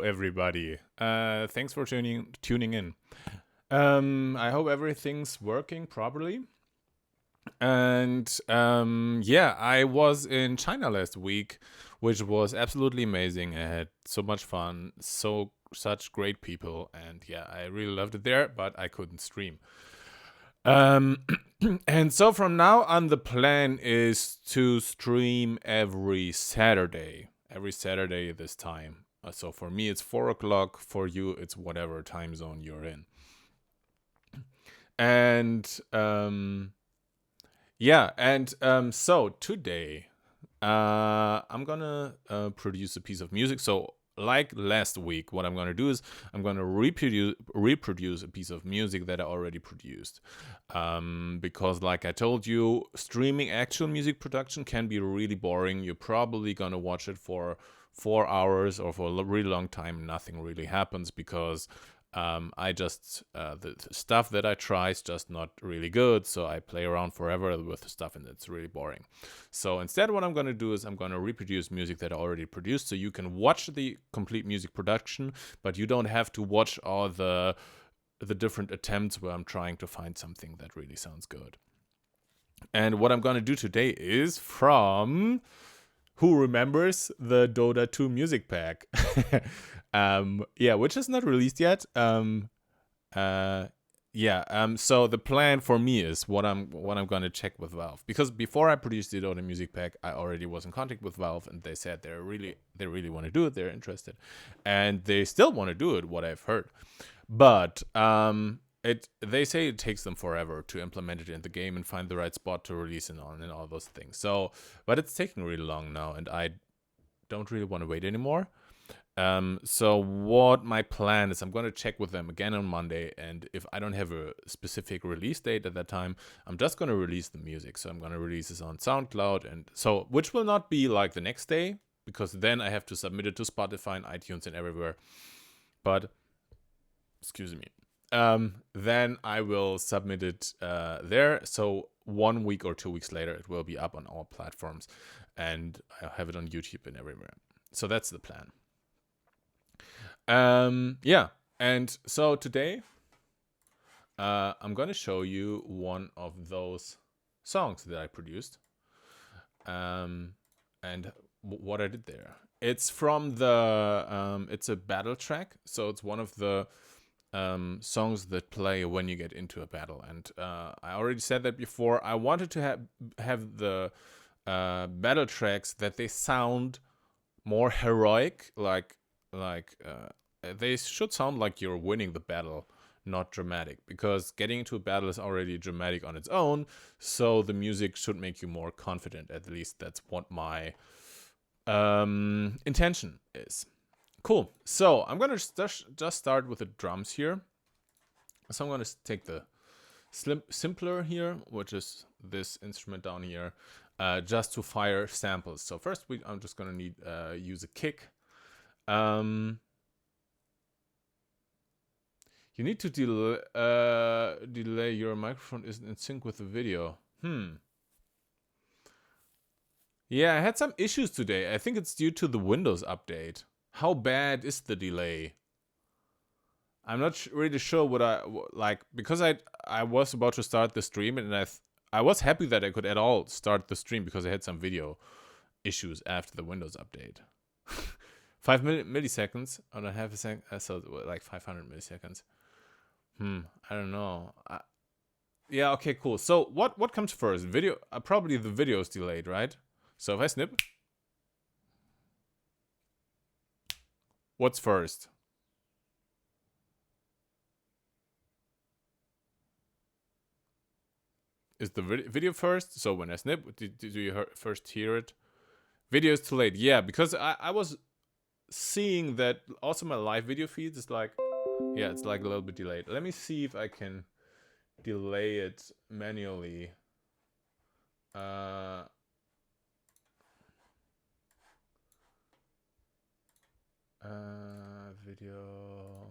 everybody. Thanks for tuning in. I hope everything's working properly. And yeah, I was in China last week, which was absolutely amazing. I had so much fun, such great people, and yeah, I really loved it there. But I couldn't stream. Um, and so from now on, the plan is to stream every Saturday this time. So for me, it's 4 o'clock. For you, it's whatever time zone you're in. And yeah, and so today, I'm gonna produce a piece of music. So like last week, what I'm gonna do is I'm gonna reproduce a piece of music that I already produced. Because like I told you, streaming actual music production can be really boring. You're probably gonna watch it for 4 hours or for a really long time. Nothing really happens because the stuff that I try is just not really good, so I play around forever with the stuff and it's really boring. So instead, what I'm going to do is I'm going to reproduce music that I already produced, so you can watch the complete music production, but you don't have to watch all the different attempts where I'm trying to find something that really sounds good. And what I'm going to do today is from... Who remembers the Dota 2 music pack? Yeah, which is not released yet. So the plan for me is what I'm gonna check with Valve, because before I produced the Dota music pack, I already was in contact with Valve, and they said they really want to do it. They're interested, and they still want to do it. What I've heard, but they say it takes them forever to implement it in the game and find the right spot to release it on and all those things. So, but it's taking really long now, and I don't really want to wait anymore. So what my plan is, I'm going to check with them again on Monday, and if I don't have a specific release date at that time, I'm just going to release the music. So I'm going to release this on SoundCloud, and so which will not be like the next day, because then I have to submit it to Spotify and iTunes and everywhere. But excuse me. Then I will submit it there. So 1 week or 2 weeks later, it will be up on all platforms, and I'll have it on YouTube and everywhere. So that's the plan. Yeah, and so today, I'm gonna show you one of those songs that I produced, and what I did there. It's from the it's a battle track, so it's one of the songs that play when you get into a battle. And I already said that before. I wanted to have the battle tracks that they sound more heroic, like they should sound like you're winning the battle, not dramatic, because getting into a battle is already dramatic on its own, so the music should make you more confident. At least that's what my intention is. Cool. So I'm gonna just start with the drums here. So I'm gonna take the simpler here, which is this instrument down here, just to fire samples. So first I'm just gonna need use a kick. You need to delay your microphone isn't in sync with the video. Yeah, I had some issues today. I think it's due to the Windows update. How bad is the delay? I'm not really sure what I like, because I was about to start the stream, and I was happy that I could at all start the stream because I had some video issues after the Windows update. 5 milliseconds on a half a second, so like 500 milliseconds. I don't know. Yeah, okay, cool. So what comes first? Video? Probably the video is delayed, right? So if I snip, what's first? Is the video first? So when I snip, do you first hear it? Video is too late. Yeah, because I was seeing that also my live video feed is like, yeah, it's like a little bit delayed. Let me see if I can delay it manually. Video.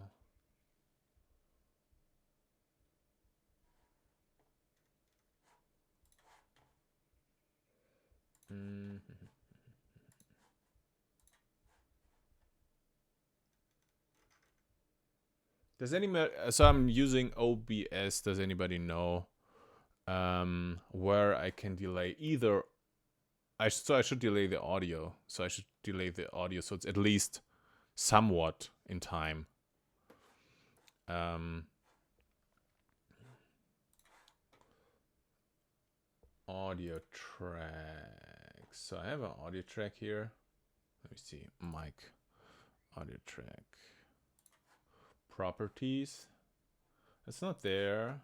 Does anybody? So I'm using OBS. Does anybody know where I can delay either? So I should delay the audio. So I should delay the audio so it's at least somewhat in time. Audio track. So I have an audio track here. Let me see. Mic. Audio track. Properties. It's not there.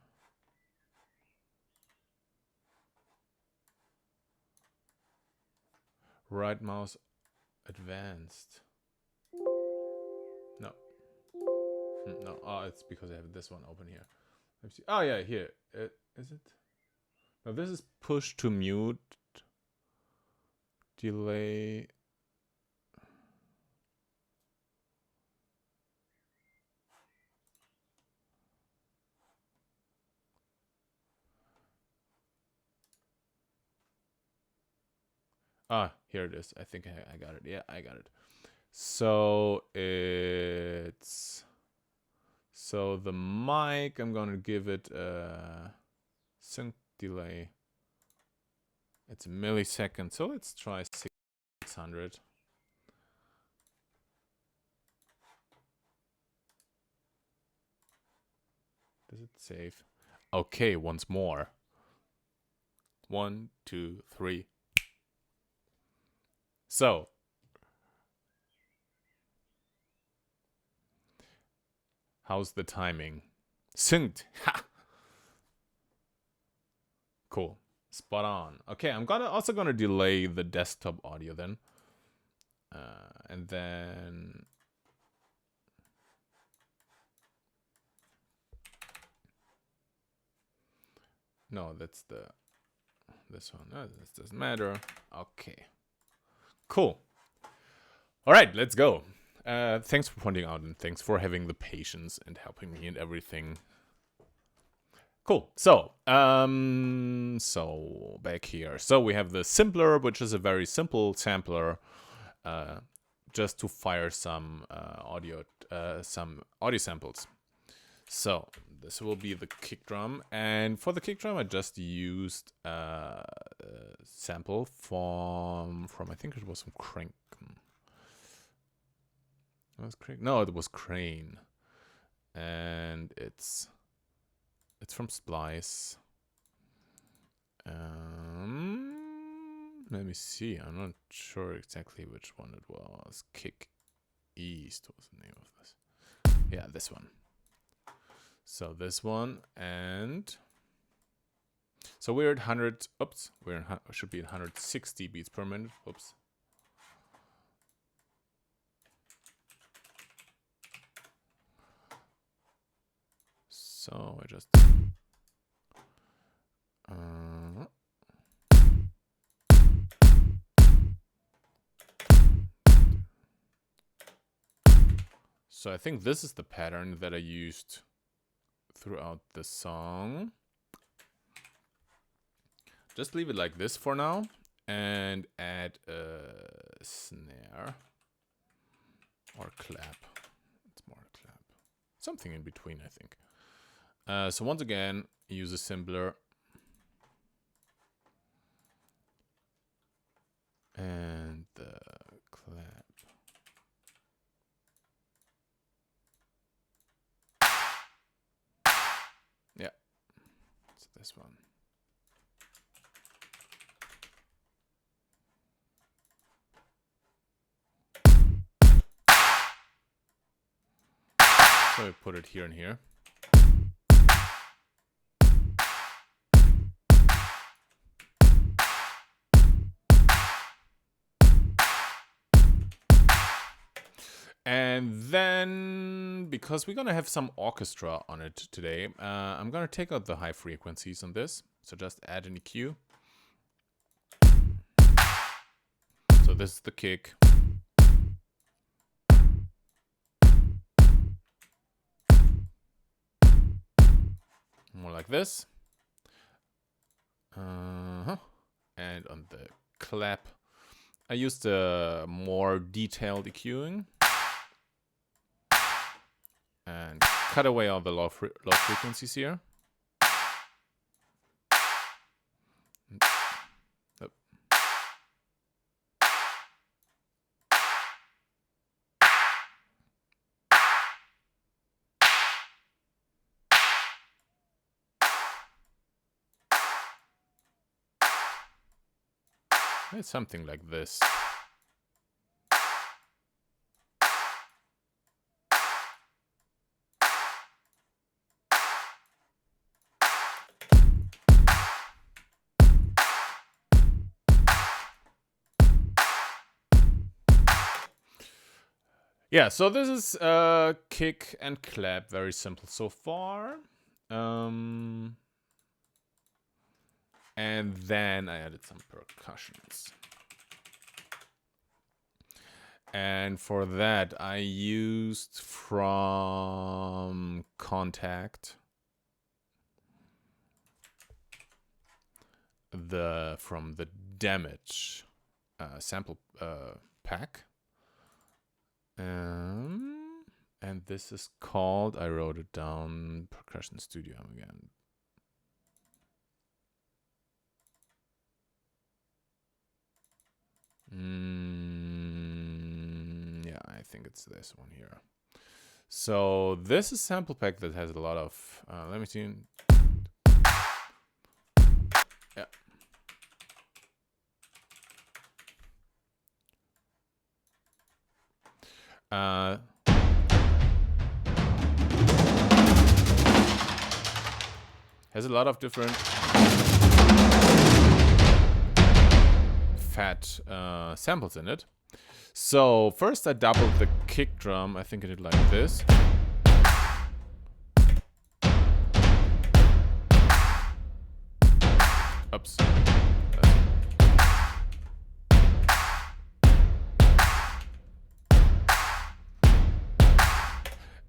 Right mouse advanced. No. No. Oh, it's because I have this one open here. Let me see. Oh yeah, here. Is it? No, this is push to mute. Delay. Ah, here it is. I think I got it. Yeah, I got it. So it's the mic. I'm gonna give it a sync delay. It's a millisecond. So let's try 600. Does it save? Okay, once more. 1, 2, 3. So how's the timing? Synced. Ha! Cool. Spot on. Okay, I'm also gonna delay the desktop audio then. And then no, that's this one. No, this doesn't matter. Okay. Cool. All right, let's go. Thanks for pointing out and thanks for having the patience and helping me and everything. Cool. So, so back here. So we have the simpler, which is a very simple sampler, just to fire some audio samples. So this will be the kick drum, and for the kick drum, I just used a sample from I think it was from Crank. It was Crank. No, it was Crane, and it's from Splice. Let me see. I'm not sure exactly which one it was. Kick East was the name of this. Yeah, this one. So this one, and so we're at 100. Oops, should be at 160 beats per minute. Oops. So I just so I think this is the pattern that I used throughout the song. Just leave it like this for now and add a snare or clap. It's more a clap. Something in between, I think. So once again, use a simpler. And the clap. Yeah, it's this one. So we put it here and here. And then, because we're gonna have some orchestra on it today, I'm gonna take out the high frequencies on this. So just add an EQ. So this is the kick. More like this. And on the clap, I used a more detailed EQing. And cut away all the low frequencies here. It's something like this. Yeah, so this is kick and clap, very simple so far. And then I added some percussions. And for that, I used from Contact from the Damage sample pack. And this is called, I wrote it down, Percussion Studio again. Yeah, I think it's this one here. So this is sample pack that has a lot of, let me see. Yeah. Has a lot of different fat samples in it. So first I doubled the kick drum. I think I did like this. Oops.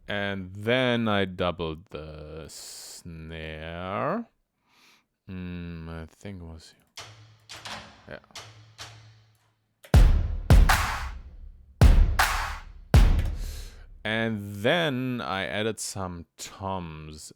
And then I doubled the snare. I think it was, yeah. And then I added some toms.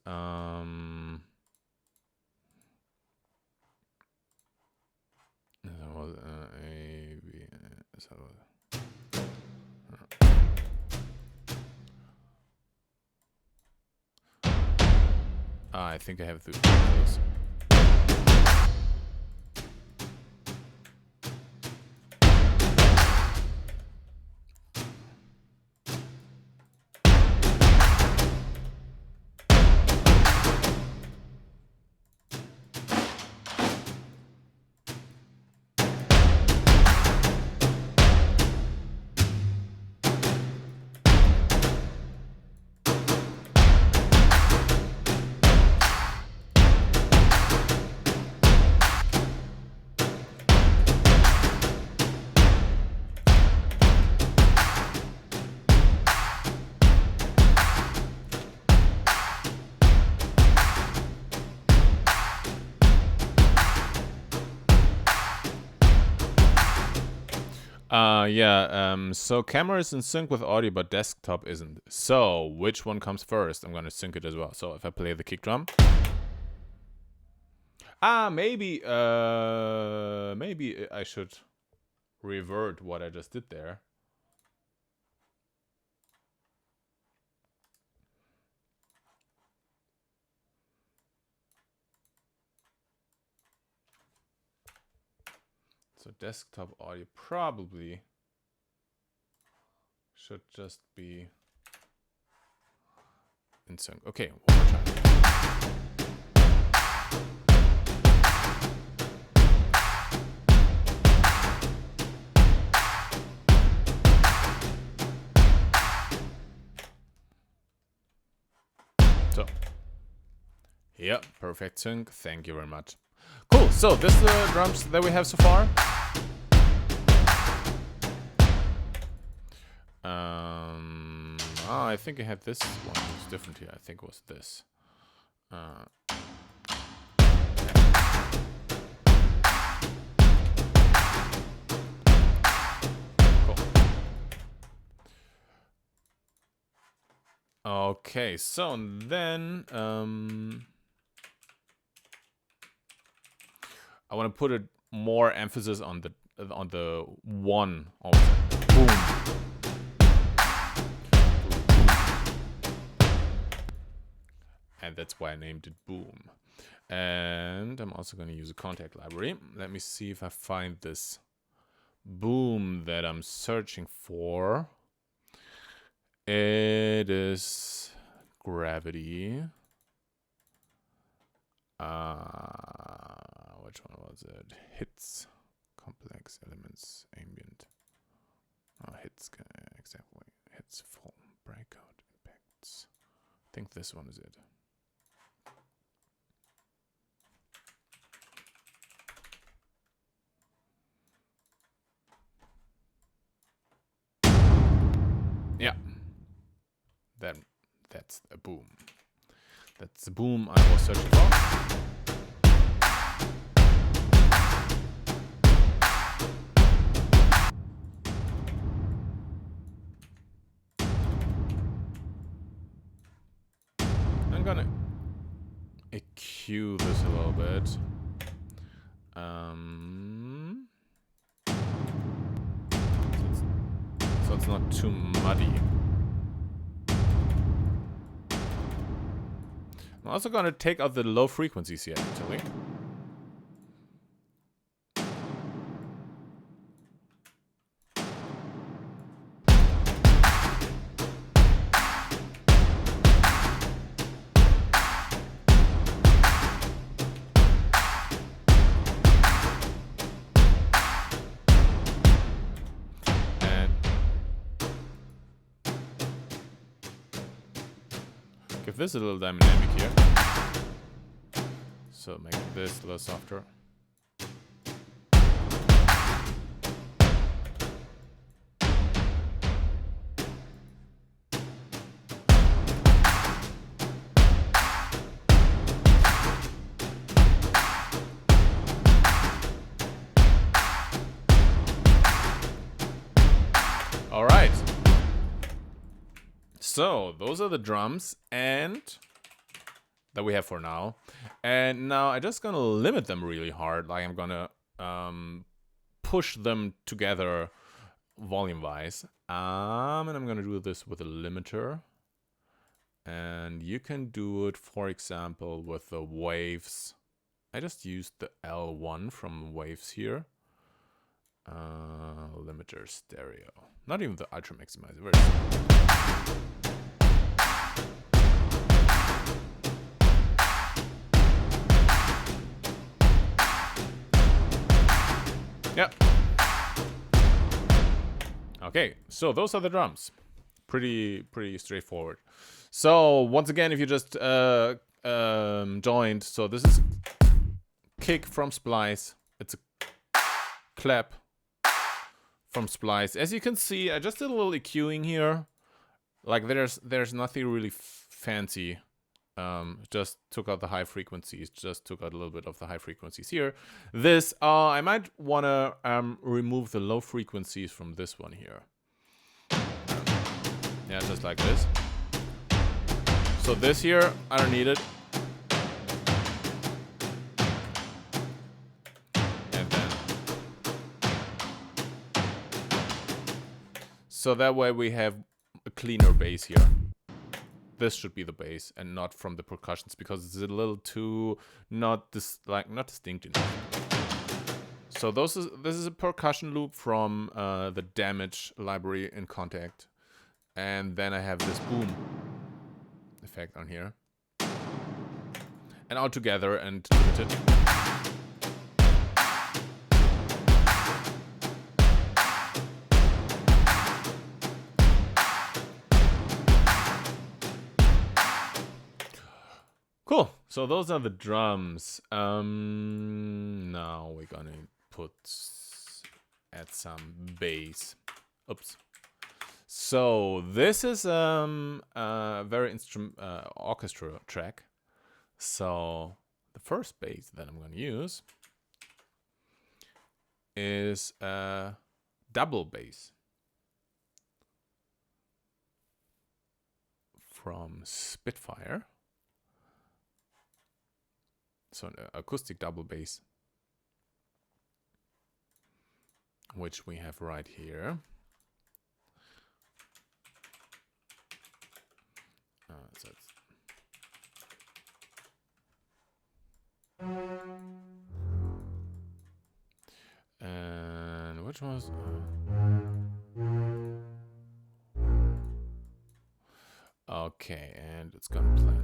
I think I have to do this. So camera is in sync with audio, but desktop isn't. So which one comes first? I'm gonna sync it as well. So if I play the kick drum. Maybe I should revert what I just did there. So desktop audio probably should just be in sync. Okay, one more time. So, yeah, perfect sync. Thank you very much. Cool. So this is the drums that we have so far. I think I had this one. It's different here. I think it was this. Cool. Okay, so then I want to put a more emphasis on the one. Boom. And that's why I named it Boom. And I'm also going to use a contact library. Let me see if I find this boom that I'm searching for. It is gravity. Which one was it? Hits, complex elements, ambient. Hits, exactly. Hits, full, breakout, impacts. I think this one is it. Yeah. That's a boom. That's the boom I was searching for. I'm gonna EQ this a little bit. So it's not too muddy. I'm also gonna take out the low frequencies here, actually. Give this a little dynamic here. So make this a little softer. All right. So those are the drums and that we have for now. And now I'm just gonna limit them really hard. Like I'm gonna push them together volume-wise. And I'm gonna do this with a limiter. And you can do it, for example, with the waves. I just used the L1 from waves here. Limiter stereo. Not even the ultra maximizer. Very simple. Yep. Okay, so those are the drums. Pretty straightforward. So once again, if you just joined, so this is kick from Splice. It's a clap from Splice. As you can see, I just did a little EQing here. Like there's nothing really fancy. Just took out the high frequencies. Just took out a little bit of the high frequencies here. This I might wanna remove the low frequencies from this one here. Yeah, just like this. So this here, I don't need it. And then. So that way we have a cleaner bass here. This should be the bass and not from the percussions because it's a little too not distinct enough. So this is a percussion loop from the damage library in Contact. And then I have this boom effect on here. And all together and limited. Cool. So those are the drums. Now we're gonna add some bass. Oops. So this is a very orchestra track. So the first bass that I'm gonna use is a double bass from Spitfire. So an acoustic double bass, which we have right here. So it's and which was okay, and it's gonna play.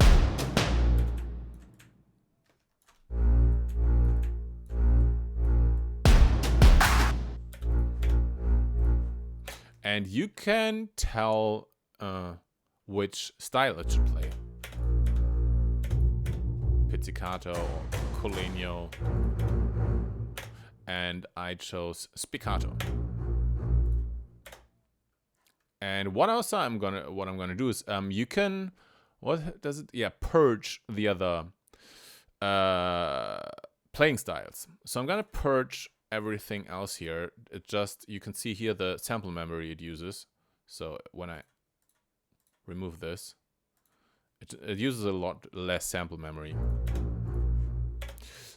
And you can tell which style it should play. Pizzicato or Colegno. And I chose spiccato. And what I'm gonna do is you can purge the other playing styles. So I'm gonna purge everything else here. It just, you can see here the sample memory it uses. So when I remove this, it uses a lot less sample memory.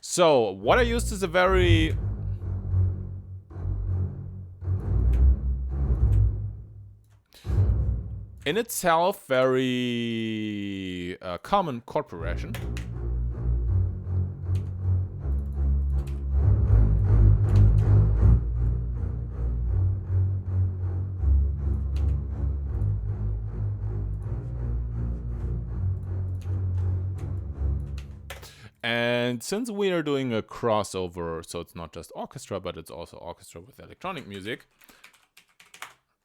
So what I used is a very in itself very common chord progression. And since we are doing a crossover, so it's not just orchestra, but it's also orchestra with electronic music,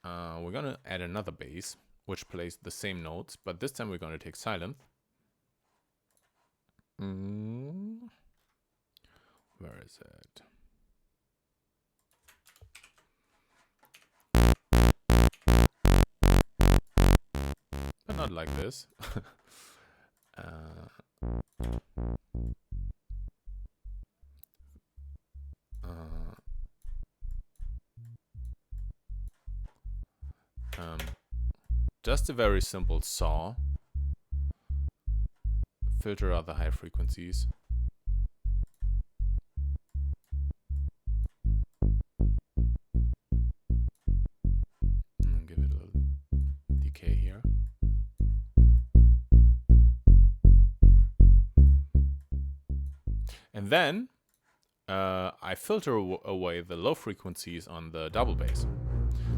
we're gonna add another bass, which plays the same notes, but this time we're gonna take silent. Where is it? But not like this. Just a very simple saw. Filter out the high frequencies. And give it a little decay here. And then I filter away the low frequencies on the double bass.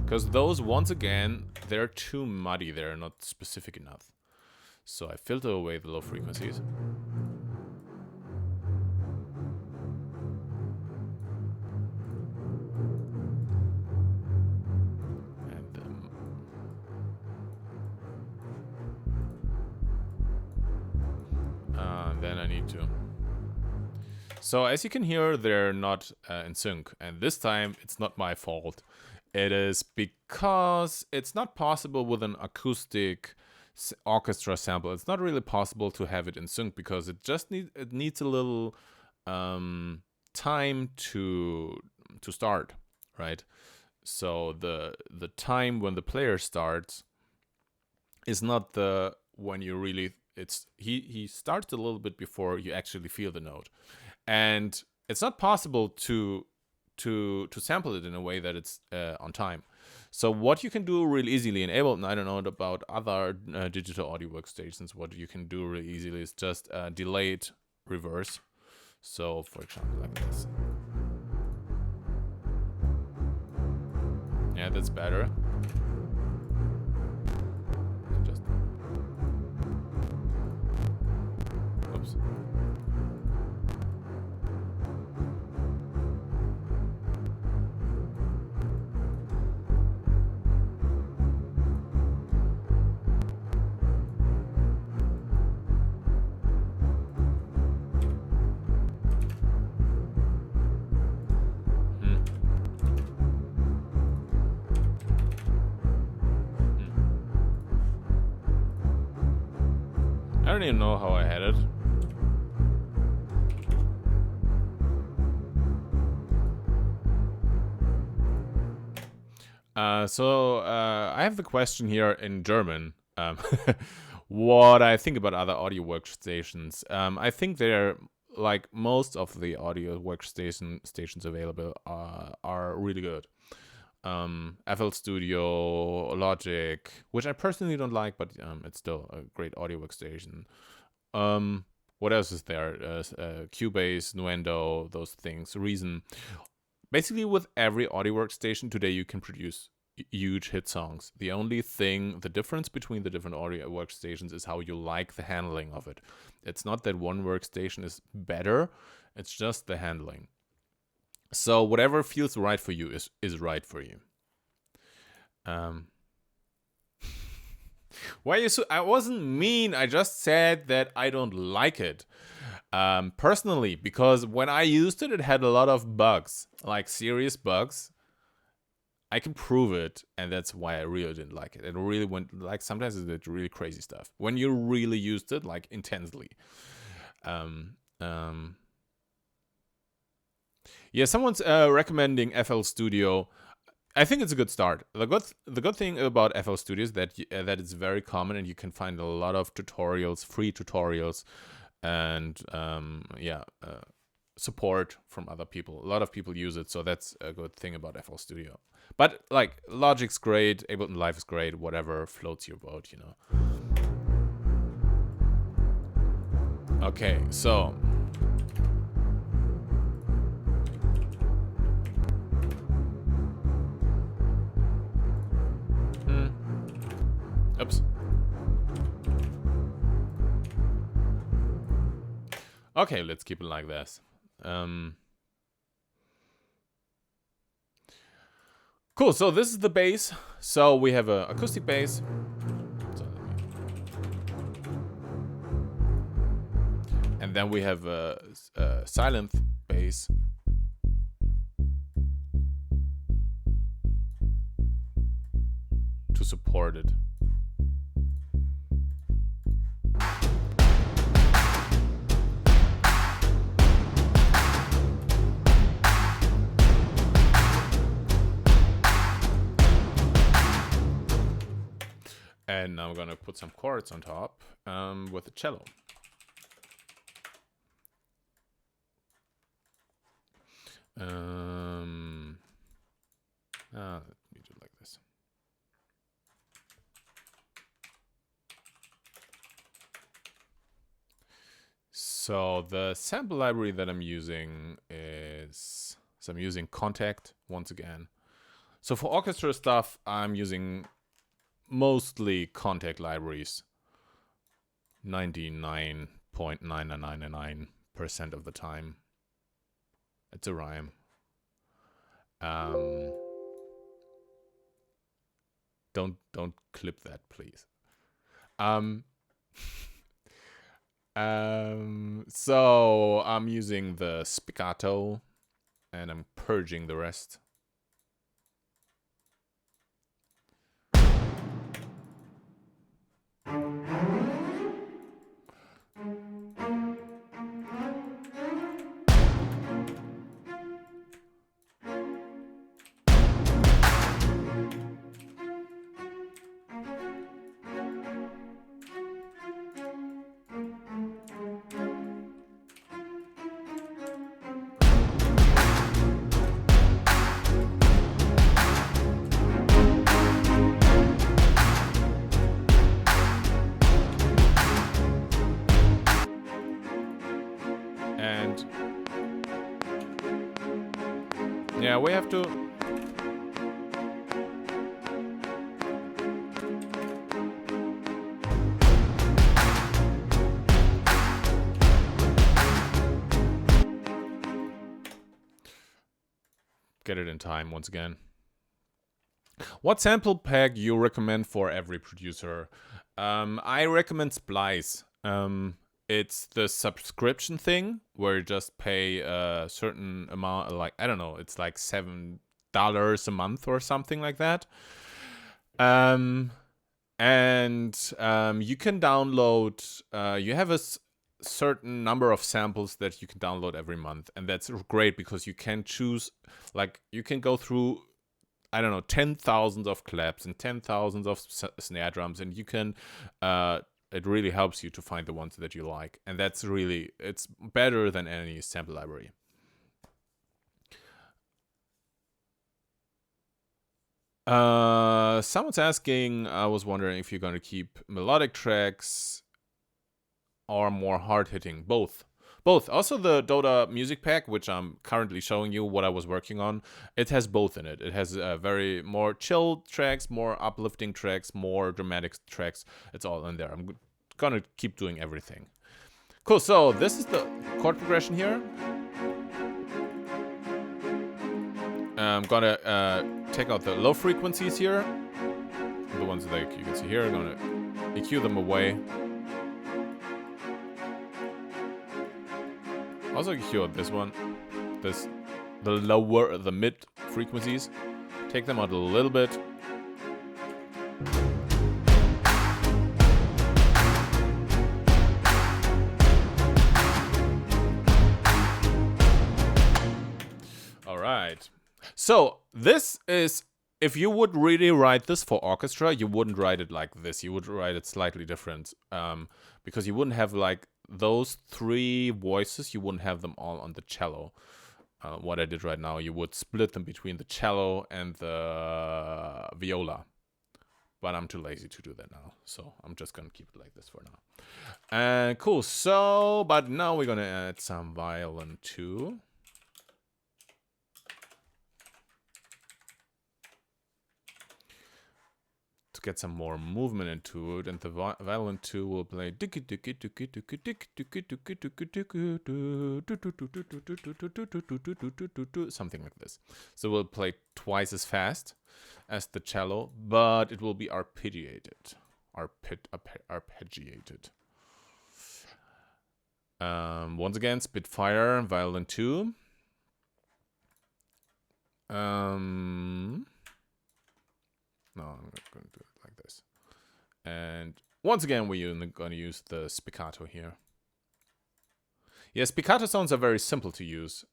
Because those, once again, they're too muddy. They're not specific enough. So I filter away the low frequencies. And then I need to... So as you can hear, they're not in sync. And this time, it's not my fault. It is because it's not possible with an acoustic orchestra sample. It's not really possible to have it in sync because it just needs a little time to start, right? So the time when the player starts is not the when you really he starts a little bit before you actually feel the note, and it's not possible to sample it in a way that it's on time. So what you can do really easily in Ableton, I don't know about other digital audio workstations, what you can do really easily is just delayed reverse. So for example, like this. Yeah, that's better. Just... Oops. I don't even know how I had it. So I have the question here in German. what I think about other audio workstations. I think they're like most of the audio stations available are really good. FL Studio, Logic, which I personally don't like, but it's still a great audio workstation. What else is there? Cubase, Nuendo, those things. Reason. Basically, with every audio workstation today, you can produce huge hit songs. The only thing, the difference between the different audio workstations is how you like the handling of it. It's not that one workstation is better, it's just the handling. So whatever feels right for you is right for you. Why are you so? I wasn't mean. I just said that I don't like it. Personally, because when I used it, it had a lot of bugs, like serious bugs. I can prove it, and that's why I really didn't like it. It really went, like, sometimes it did really crazy stuff when you really used it, like, intensely. Yeah, someone's recommending FL Studio. I think it's a good start. The good thing about FL Studio is that that it's very common, and you can find a lot of tutorials, free tutorials, and support from other people. A lot of people use it, so that's a good thing about FL Studio. But like, Logic's great, Ableton Live is great, whatever floats your boat, you know. Okay, so oops. Okay, let's keep it like this. Cool, so this is the bass. So we have an acoustic bass. And then we have a silent bass. To support it. And now I'm gonna put some chords on top with the cello. Let me do it like this. So the sample library that I'm using is, so I'm using Contact once again. So for orchestra stuff, I'm using mostly Contact libraries. 99.9999% of the time. It's a rhyme. Don't clip that, please. So I'm using the spiccato, and I'm purging the rest. And yeah, we have to get it in time once again. What sample pack you recommend for every producer? I recommend Splice. It's the subscription thing where you just pay a certain amount, like, I don't know, it's like $7 a month or something like that. And you can download, you have a certain number of samples that you can download every month. And that's great because you can choose, like, you can go through, I don't know, 10,000 of claps and 10,000 of snare drums, and you can it really helps you to find the ones that you like. And that's really, it's better than any sample library. Someone's asking, I was wondering if you're going to keep melodic tracks or more hard-hitting. Both. Also, the Dota music pack, which I'm currently showing you what I was working on, it has both in it. It has very more chill tracks, more uplifting tracks, more dramatic tracks. It's all in there. I'm gonna keep doing everything. Cool, so this is the chord progression here. I'm gonna take out the low frequencies here. The ones that you can see here. I'm gonna EQ them away. Also EQ this one. The mid frequencies. Take them out a little bit. Alright. So this is, if you would really write this for orchestra, you wouldn't write it like this. You would write it slightly different. Because you wouldn't have like those three voices, you wouldn't have them all on the cello. What I did right now, you would split them between the cello and the viola. But I'm too lazy to do that now. So I'm just going to keep it like this for now. Cool. So, but now we're going to add some violin too. To get some more movement into it, and the violin 2 will play something like this. So we'll play twice as fast as the cello, but it will be arpeggiated. Arpeggiated. Once again, Spitfire, violin 2. No, I'm going to do it like this. And once again, we're going to use the spiccato here. Yeah, spiccato sounds are very simple to use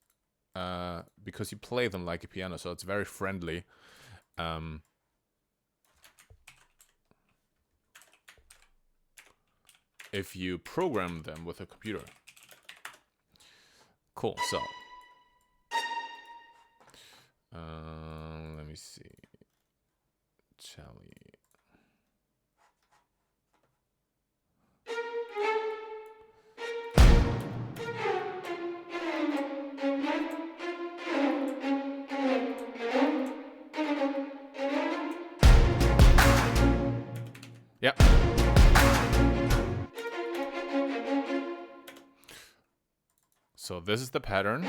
because you play them like a piano, so it's very friendly. If you program them with a computer. Cool, so. Let me see. Charlie. Yep. So this is the pattern.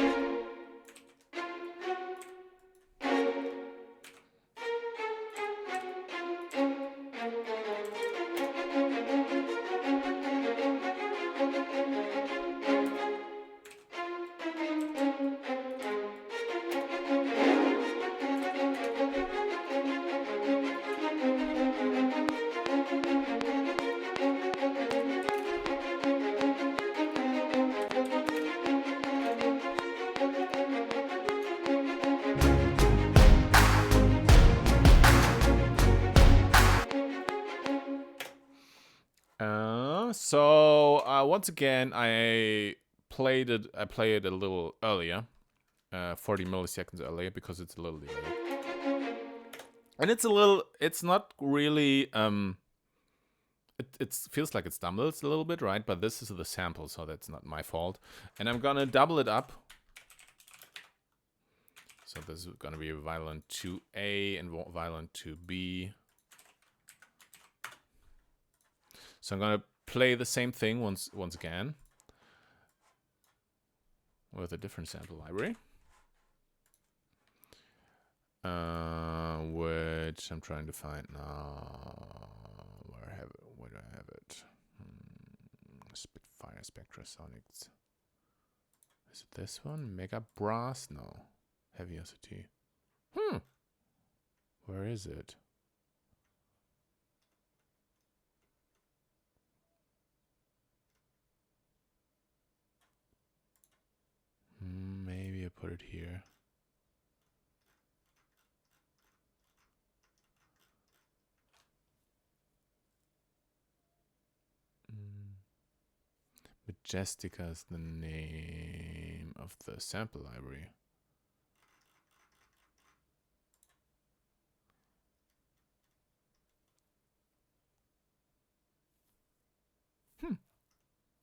So once again, I play it a little earlier, 40 milliseconds earlier, because it's a little delayed. And it's not really, it feels like it stumbles a little bit, right? But this is the sample, so that's not my fault. And I'm gonna double it up. So this is gonna be violin 2A and violin 2B. So I'm gonna play the same thing once again with a different sample library, which I'm trying to find now. Where do I have it? Spitfire Spectrasonics. Is it this one? Mega Brass? No. Heavy OCT. Where is it? Maybe I put it here. Majestica is the name of the sample library.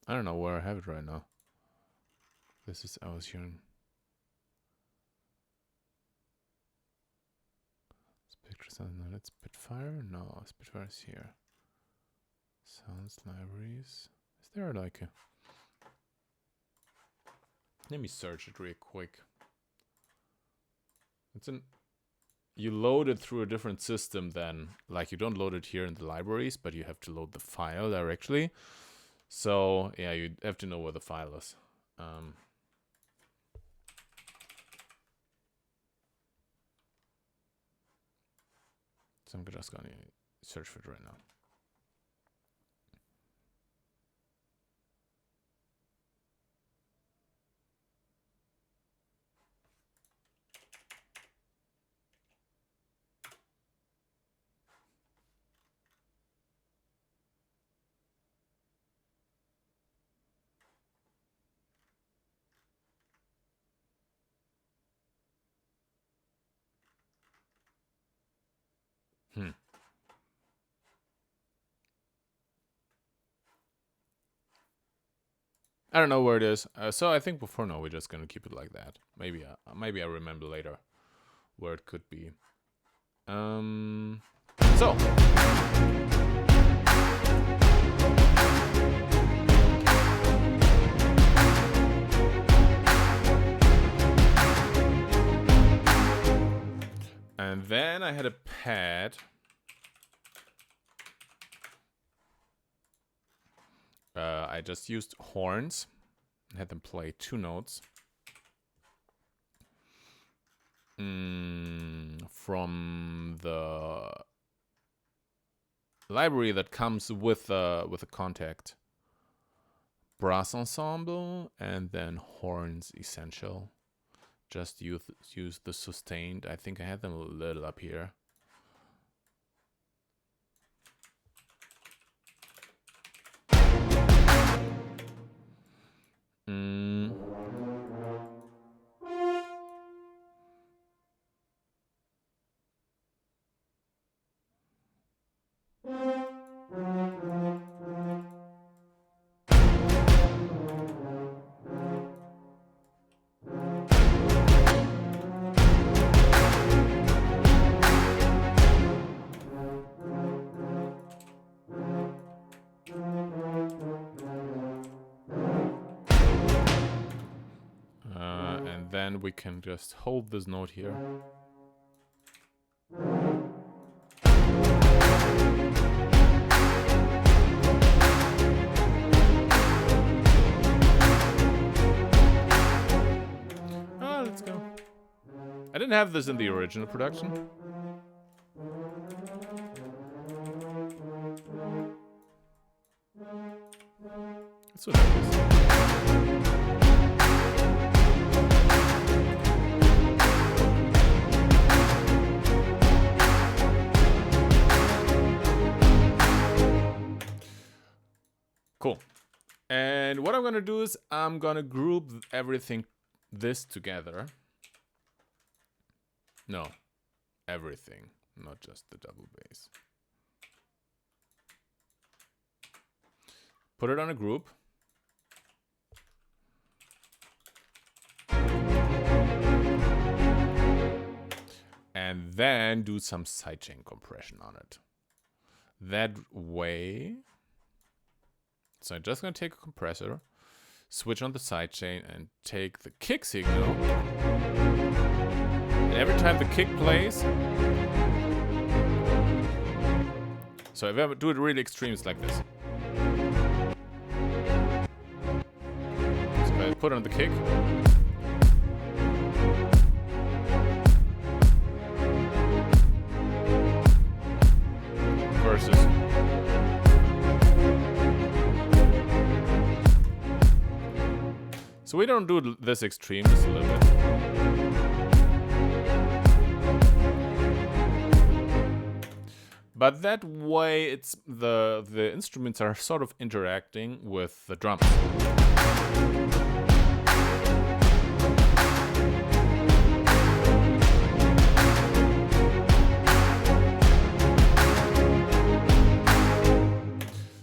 I don't know where I have it right now. This is, I was hearing. Spectre sounds, no, that's Spitfire? No, Spitfire is here. Sounds libraries. Is there like a... Let me search it real quick. It's an... You load it through a different system then. Like, you don't load it here in the libraries, but you have to load the file directly. So, yeah, you have to know where the file is. So I'm just gonna search for it right now. I don't know where it is. So I think for now we're just gonna keep it like that. Maybe I remember later where it could be. So. And then I had a pad. I just used horns and had them play 2 notes from the library that comes with a contact. Brass ensemble and then horns essential. Just use the sustained. I think I had them a little up here. And then we can just hold this note here. Let's go. I didn't have this in the original production. That's what that is. Cool. And what I'm going to do is I'm going to group everything this together. No, everything, not just the double bass. Put it on a group. And then do some sidechain compression on it. That way. So I'm just going to take a compressor, switch on the sidechain, and take the kick signal. And every time the kick plays, so if I do it really extreme, it's like this. So if I put on the kick, versus. So we don't do this extreme, just a little bit. But that way, it's the instruments are sort of interacting with the drums.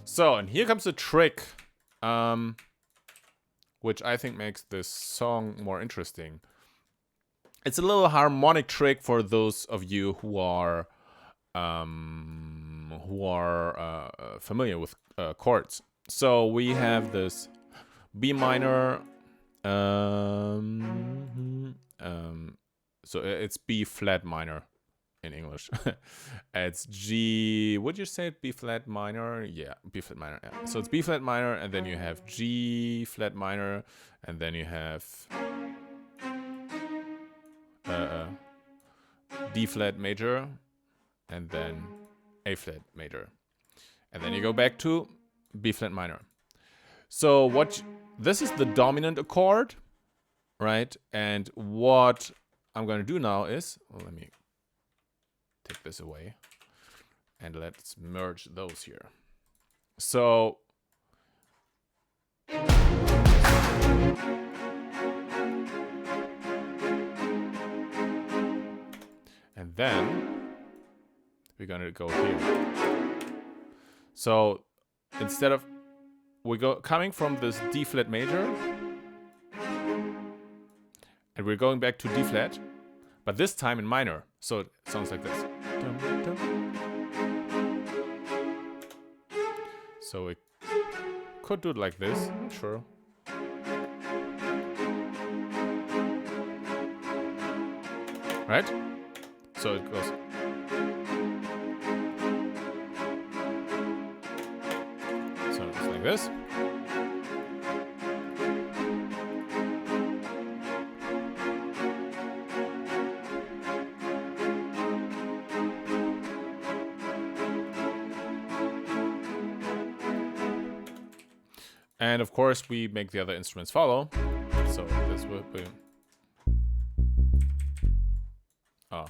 So, and here comes the trick, which I think makes this song more interesting. It's a little harmonic trick for those of you who are familiar with chords. So we have this B minor. So it's B flat minor in English. It's G. Would you say B flat minor? Yeah, B flat minor. Yeah. So it's B flat minor, and then you have G flat minor, and then you have D flat major, and then A flat major, and then you go back to B flat minor. So this is the dominant accord, right? And what I'm going to do now is, let me take this away, and let's merge those here. So and then we're going to go here. So instead of coming from this D flat major, and we're going back to D flat, but this time in minor. So it sounds like this. So we could do it like this, sure. Right? So it goes. So it's like this. And of course, we make the other instruments follow. So this will be. Oh.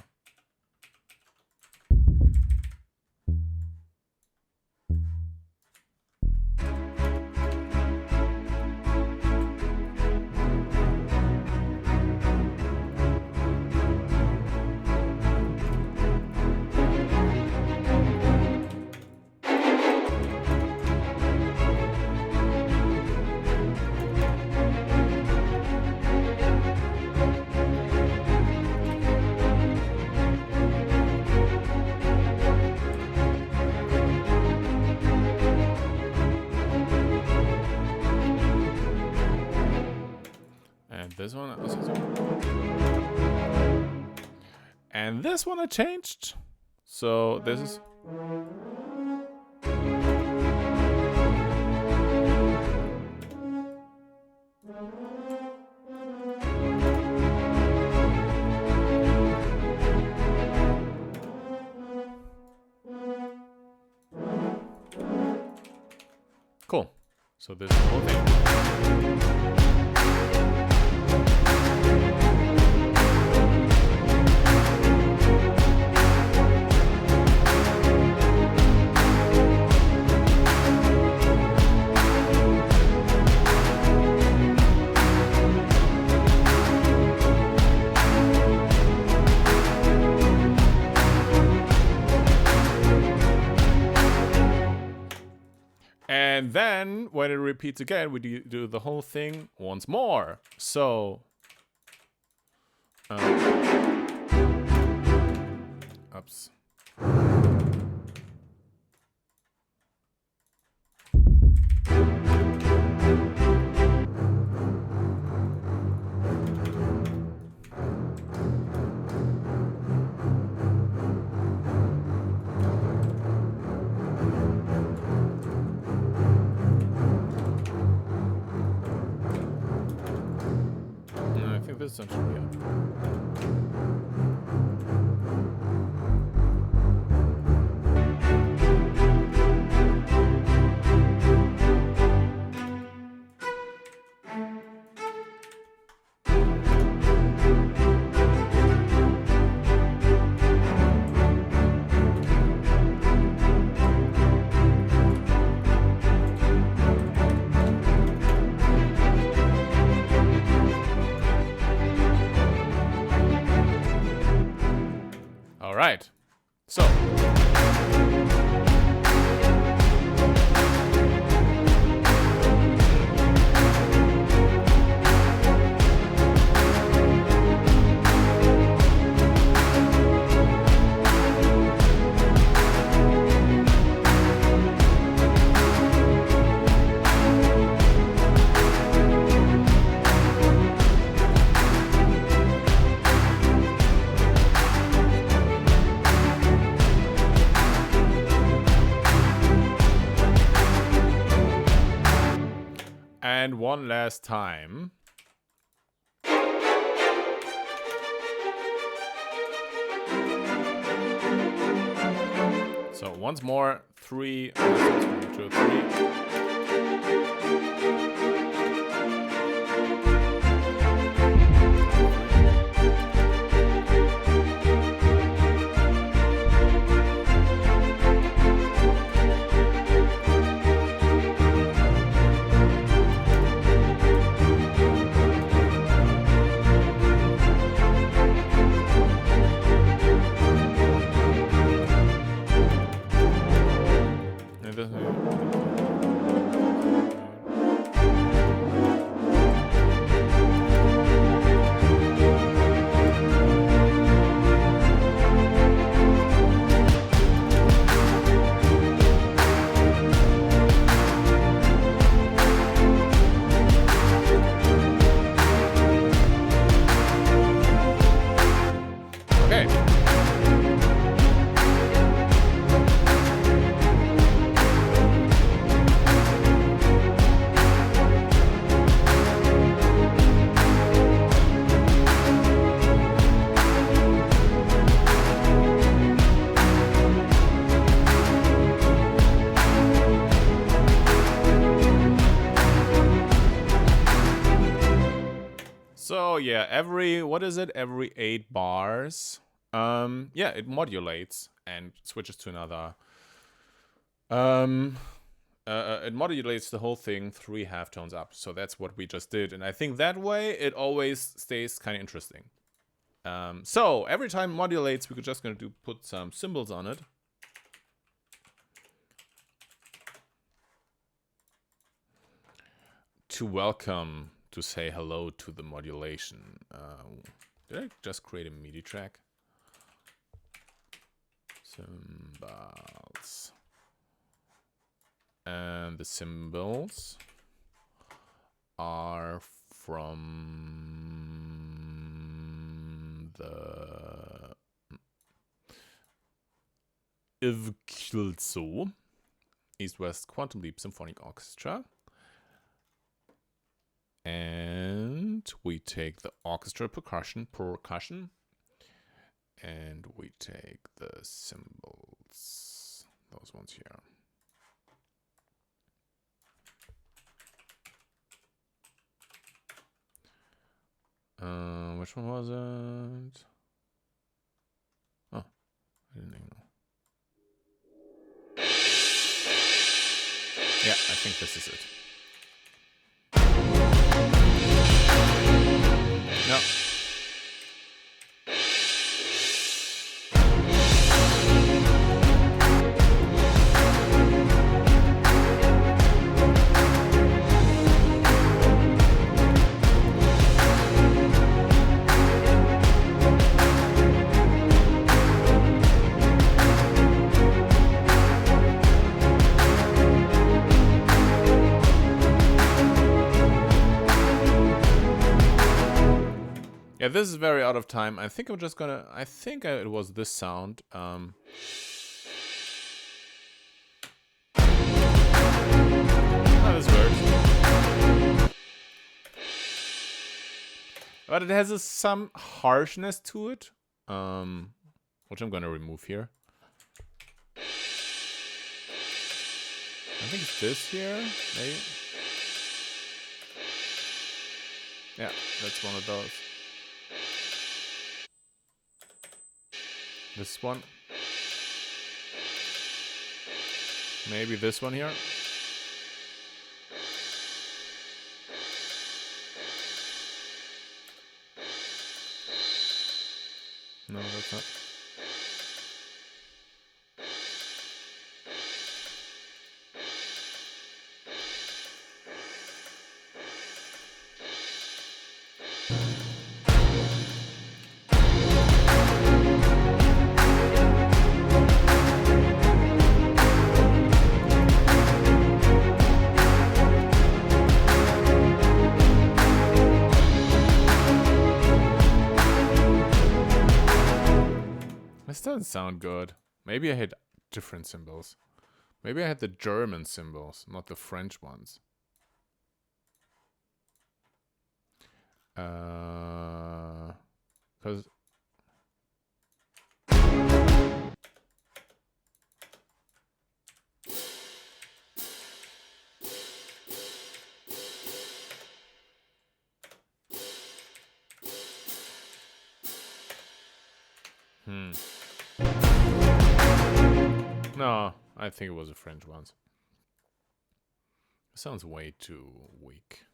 This one also. And this one I changed. So this is. Cool. So this is the whole thing. And then, when it repeats again, we do the whole thing once more. So, oops. This one should be up. So. And one last time. So once more, 3, 1, 2, 3. So yeah, every 8 bars. Yeah, it modulates and switches to another. It modulates the whole thing 3 halftones up. So that's what we just did, and I think that way it always stays kind of interesting. So every time it modulates, we're just gonna put some cymbals on it. To welcome, to say hello to the modulation. Did I just create a MIDI track? Cymbals. And the cymbals are from the Ivkilso East-West Quantum Leap Symphonic Orchestra. And we take the orchestra percussion, and we take the cymbals, those ones here. Which one was it? Oh, I didn't even know. Yeah, I think this is it. No. Yeah, this is very out of time. I think I'm just gonna... I think it was this sound. Oh, this works. But it has some harshness to it. Which I'm gonna remove here. I think it's this here, maybe. Yeah, that's one of those. This one. Maybe this one here. No, that's not. doesn't sound good. Maybe I had different symbols. Maybe I had the German symbols, not the French ones. Because no, I think it was the French ones. It sounds way too weak.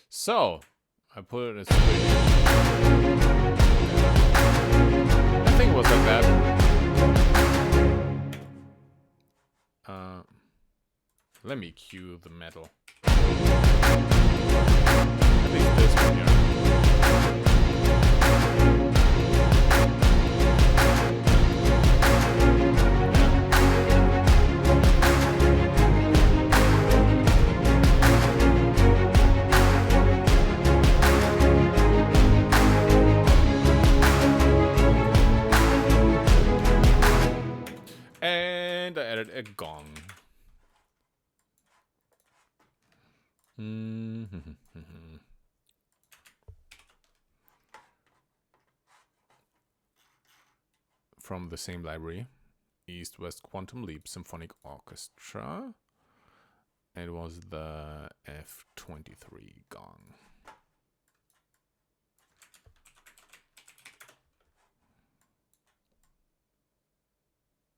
So, I put it as I think it was like that. Let me cue the metal. At least this one here. And I added a gong. From the same library, East West Quantum Leap Symphonic Orchestra. It was the F23 gong.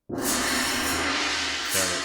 There it is.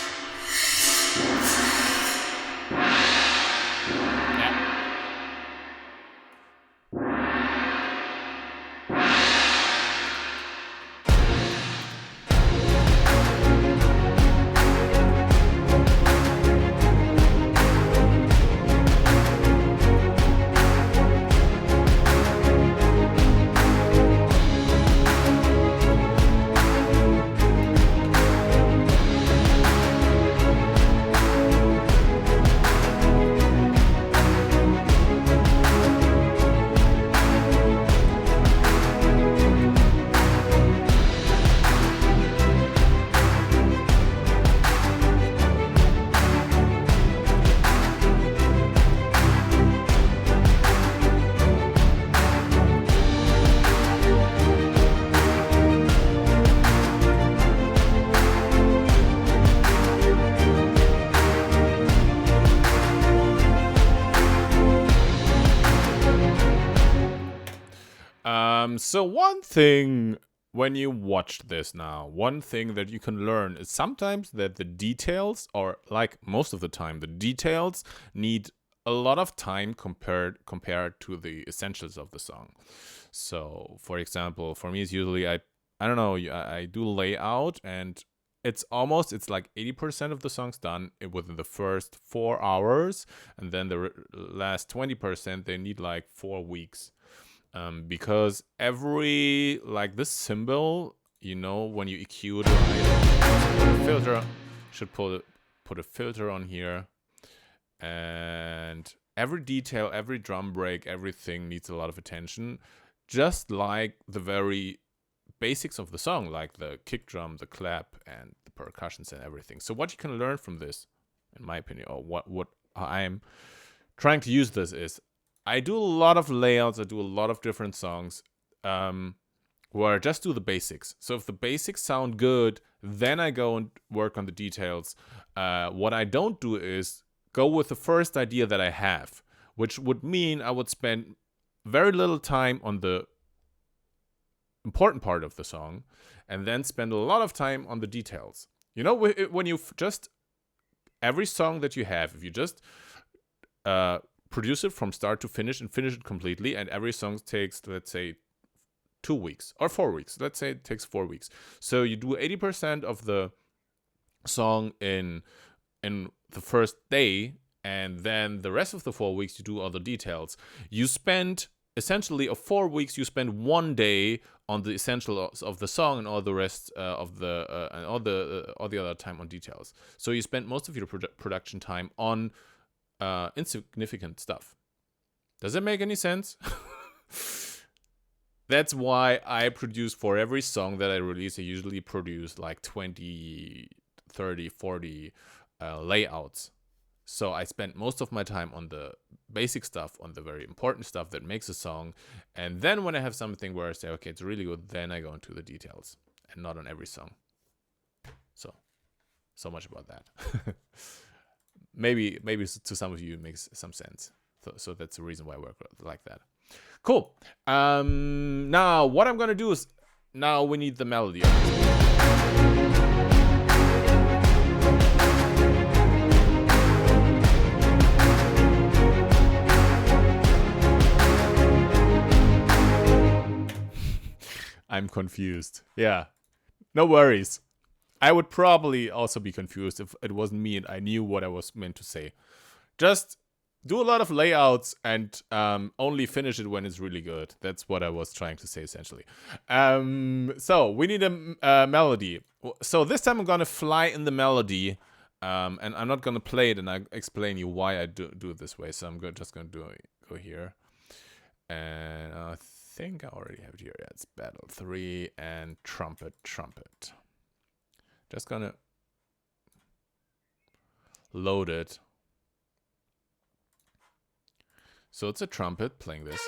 So one thing when you watch this now, one thing that you can learn is sometimes that the details, or like most of the time, the details need a lot of time compared to the essentials of the song. So, for example, for me, it's usually I don't know, I do layout, and it's like 80% of the song's done within the first 4 hours, and then the last 20% they need like 4 weeks. Because every, like this symbol, you know, when you EQ it, right, filter, should put a filter on here, and every detail, every drum break, everything needs a lot of attention, just like the very basics of the song, like the kick drum, the clap, and the percussions and everything. So what you can learn from this, in my opinion, or what I'm trying to use this is, I do a lot of layouts, I do a lot of different songs, where I just do the basics. So if the basics sound good, then I go and work on the details. What I don't do is go with the first idea that I have, which would mean I would spend very little time on the important part of the song, and then spend a lot of time on the details. You know, when you just, every song that you have, if you just produce it from start to finish and finish it completely, and every song takes, let's say, 2 weeks or 4 weeks. Let's say it takes 4 weeks. So you do 80% of the song in the first day, and then the rest of the 4 weeks you do all the details. You spend essentially of 4 weeks, you spend 1 day on the essentials of the song and all the rest of the and all the other time on details. So you spend most of your production time on insignificant stuff. Does it make any sense? That's why I produce for every song that I release. I usually produce like 20, 30, 40 layouts. So I spend most of my time on the basic stuff, on the very important stuff that makes a song. And then when I have something where I say, okay, it's really good, then I go into the details and not on every song. So much about that. maybe to some of you it makes some sense. So that's the reason why I work like that. Cool. Now what I'm gonna do is, now we need the melody. I'm confused. Yeah, no worries. I would probably also be confused if it wasn't me and I knew what I was meant to say. Just do a lot of layouts and only finish it when it's really good. That's what I was trying to say, essentially. So we need a melody. So this time I'm going to fly in the melody. And I'm not going to play it, and I explain you why I do it this way. So I'm just going to go here. And I think I already have it here. Yeah, it's battle 3 and trumpet. Just going to load it. So it's a trumpet playing this.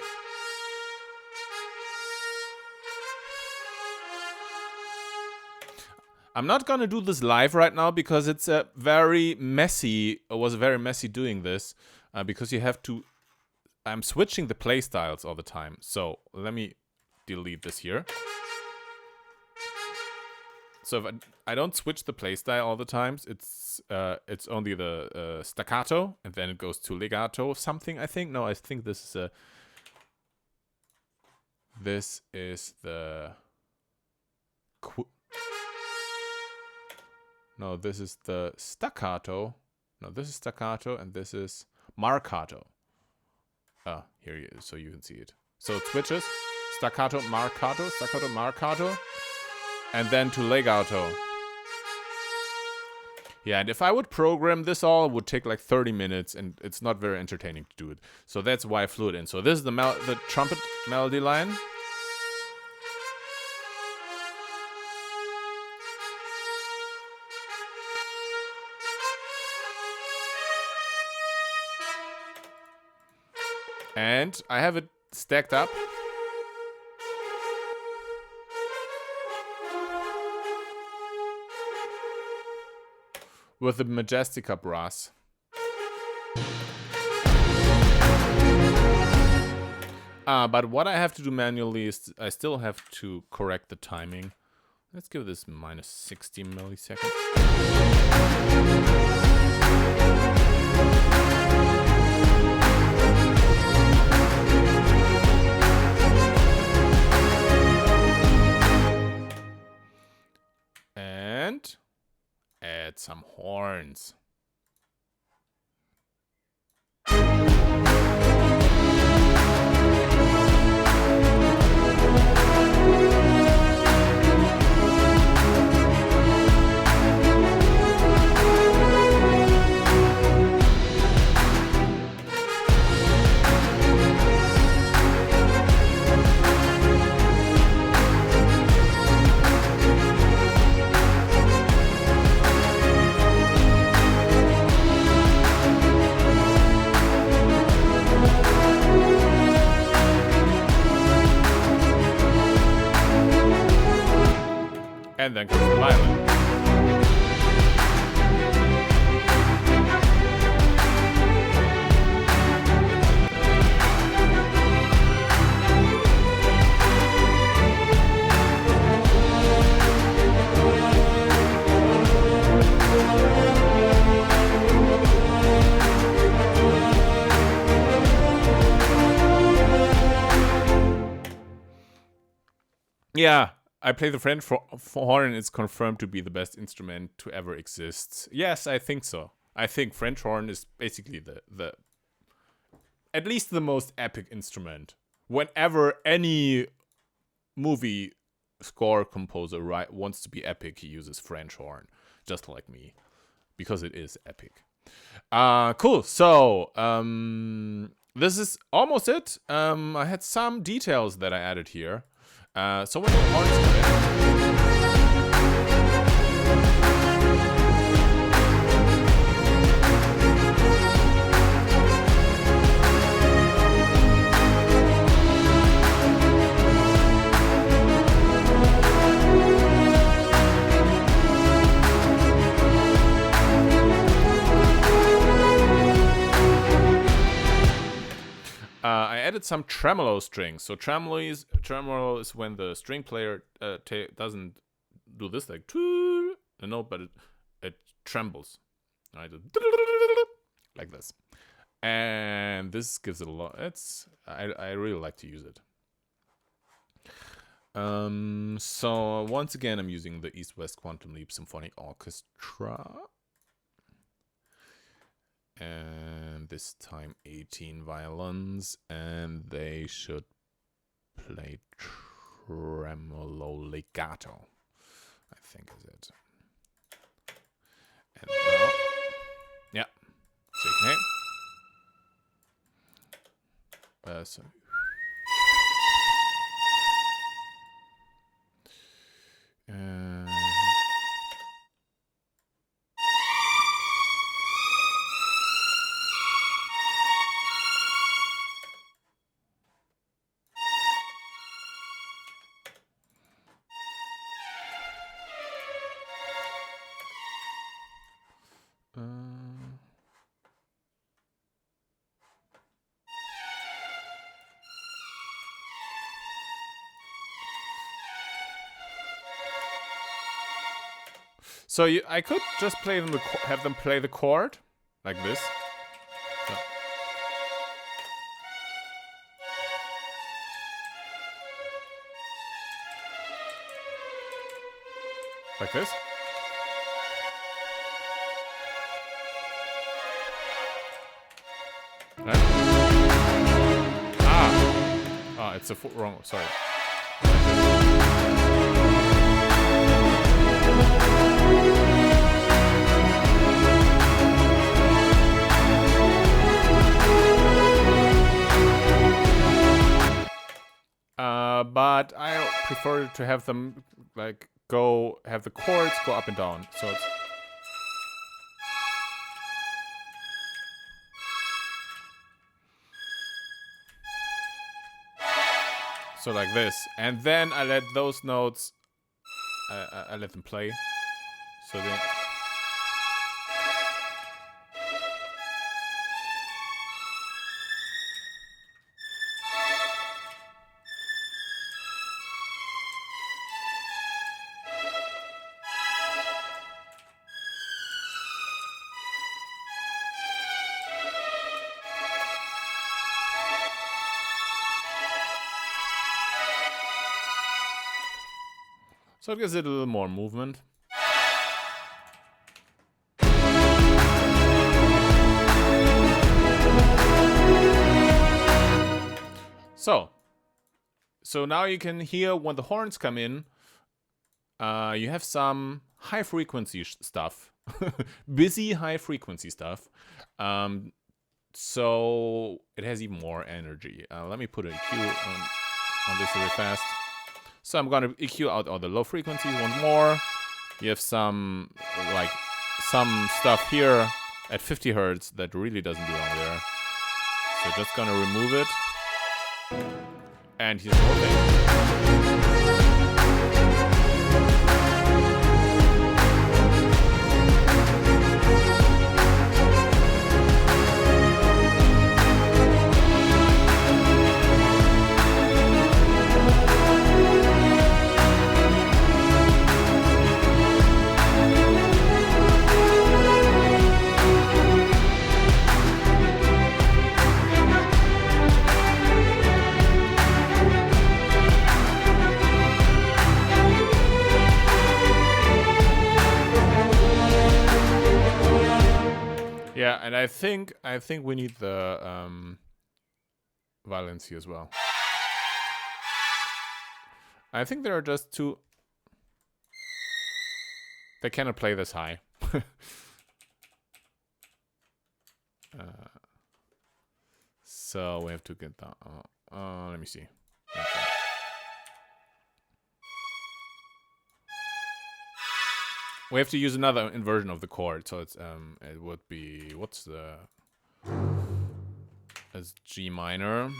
I'm not gonna do this live right now because it's a very messy. It was very messy doing this because you have to. I'm switching the play styles all the time. So let me delete this here. So if I don't switch the play style all the times, it's only the staccato, and then it goes to legato something, I think. No, I think this is the no, this is the staccato. No, this is staccato, and this is marcato. Here you, so you can see it. So it switches staccato, marcato, and then to legato. Yeah, and if I would program this all, it would take like 30 minutes, and it's not very entertaining to do it. So that's why I flew it in. So this is the trumpet melody line. And I have it stacked up. With the Majestica brass. But what I have to do manually is I still have to correct the timing. Let's give this minus 60 milliseconds. And add some horns. And then comes the violin. Yeah. I play the French horn. It's confirmed to be the best instrument to ever exist. Yes, I think so. I think French horn is basically the at least the most epic instrument. whenever any movie score composer wants to be epic, he uses French horn, just like me, because it is epic. Cool. So this is almost it. I had some details that I added here. So when the horns come in, I added some tremolo strings. So tremolo is when the string player doesn't do this like no, but it trembles, right? Like this, and this gives it a lot. I really like to use it. So once again, I'm using the East-West Quantum Leap Symphonic Orchestra. And this time 18 violins, and they should play tremolo legato, I think is it. And now, yeah, so So I could just play them, have them play the chord like this. So. Like this. Right? Ah, it's a wrong. Sorry. But I prefer to have them like have the chords go up and down. So it's so like this, and then I let those notes, I let them play. So they. So it gives it a little more movement. So now you can hear when the horns come in, you have some high frequency stuff, busy high frequency stuff. So it has even more energy. Let me put an EQ on this really fast. So I'm gonna EQ out all the low frequencies once more. You have some stuff here at 50 Hertz that really doesn't belong there. So just gonna remove it. And he's moving. Yeah, and I think we need the violins here as well. I think there are just two. They cannot play this high. So we have to get that. Let me see. Okay. We have to use another inversion of the chord, so it's it would be it's G minor.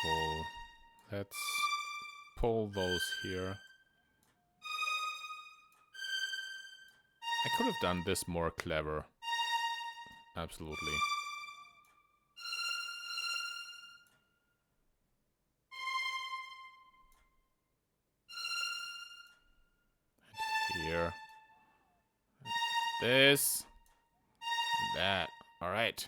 Cool. Let's pull those here. I could have done this more clever. Absolutely. And here. This. And that. All right.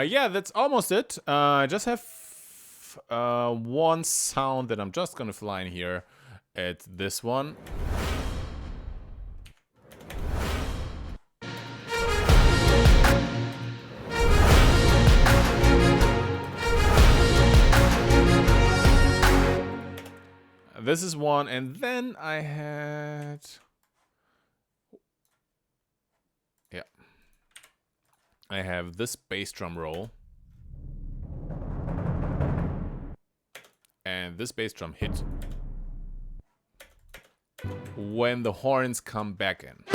Yeah, that's almost it. I just have one sound that I'm just gonna fly in here. It's this one. This is one, and then I had... Yeah. I have this bass drum roll. And this bass drum hit when the horns come back in.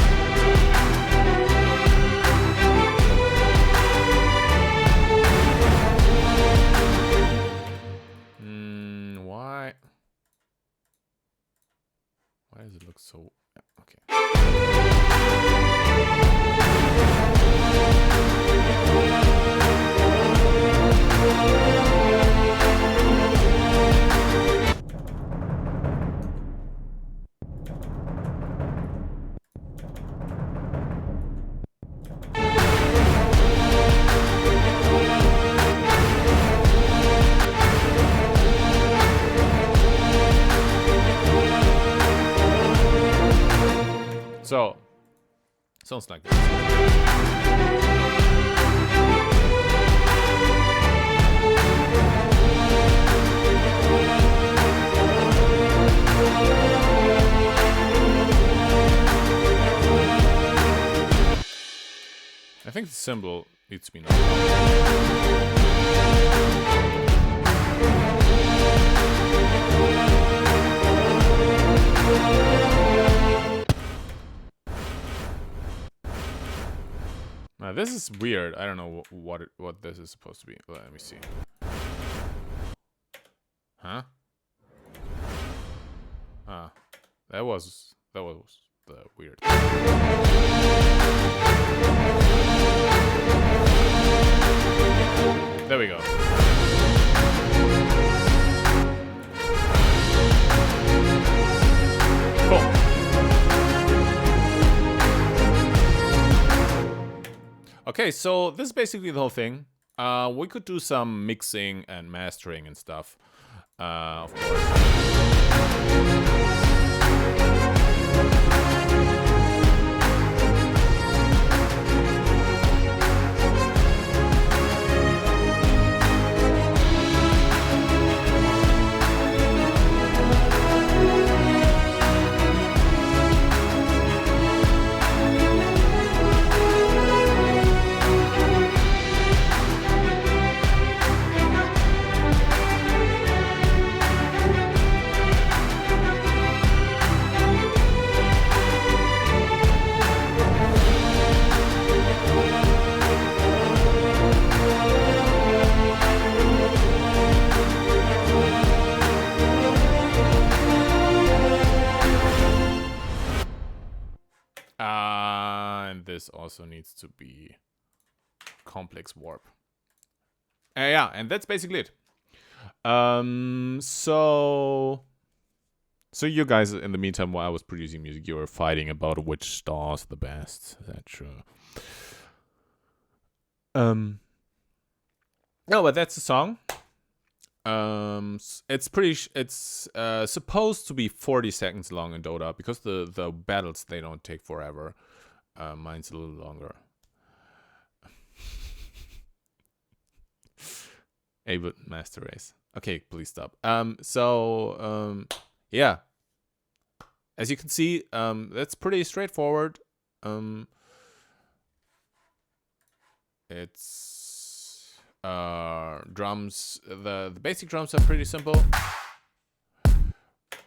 Why? Why does it look so... Okay. So, sounds like this. I think the cymbal needs to be knocked out. Now this is weird. I don't know what this is supposed to be. Let me see. Huh? Ah, that was the weird. There we go. Okay, so this is basically the whole thing. We could do some mixing and mastering and stuff, of course. And this also needs to be complex warp. Yeah, and that's basically it. So you guys, in the meantime, while I was producing music, you were fighting about which star's the best. Is that true? No, but that's the song. It's it's supposed to be 40 seconds long in Dota because the battles, they don't take forever. Mine's a little longer. Able master race. Okay, please stop. Yeah. As you can see, that's pretty straightforward. It's drums. The basic drums are pretty simple.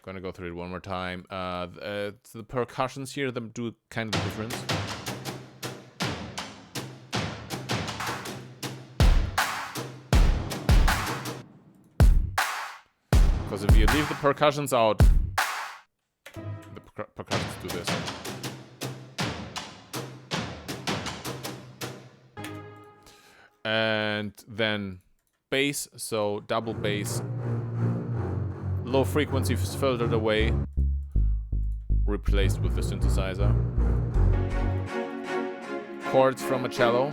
Gonna go through it one more time. The percussions here that do kind of the difference. Because if you leave the percussions out, the percussions do this. And then bass, so double bass. Low frequency is filtered away, replaced with the synthesizer. Chords from a cello.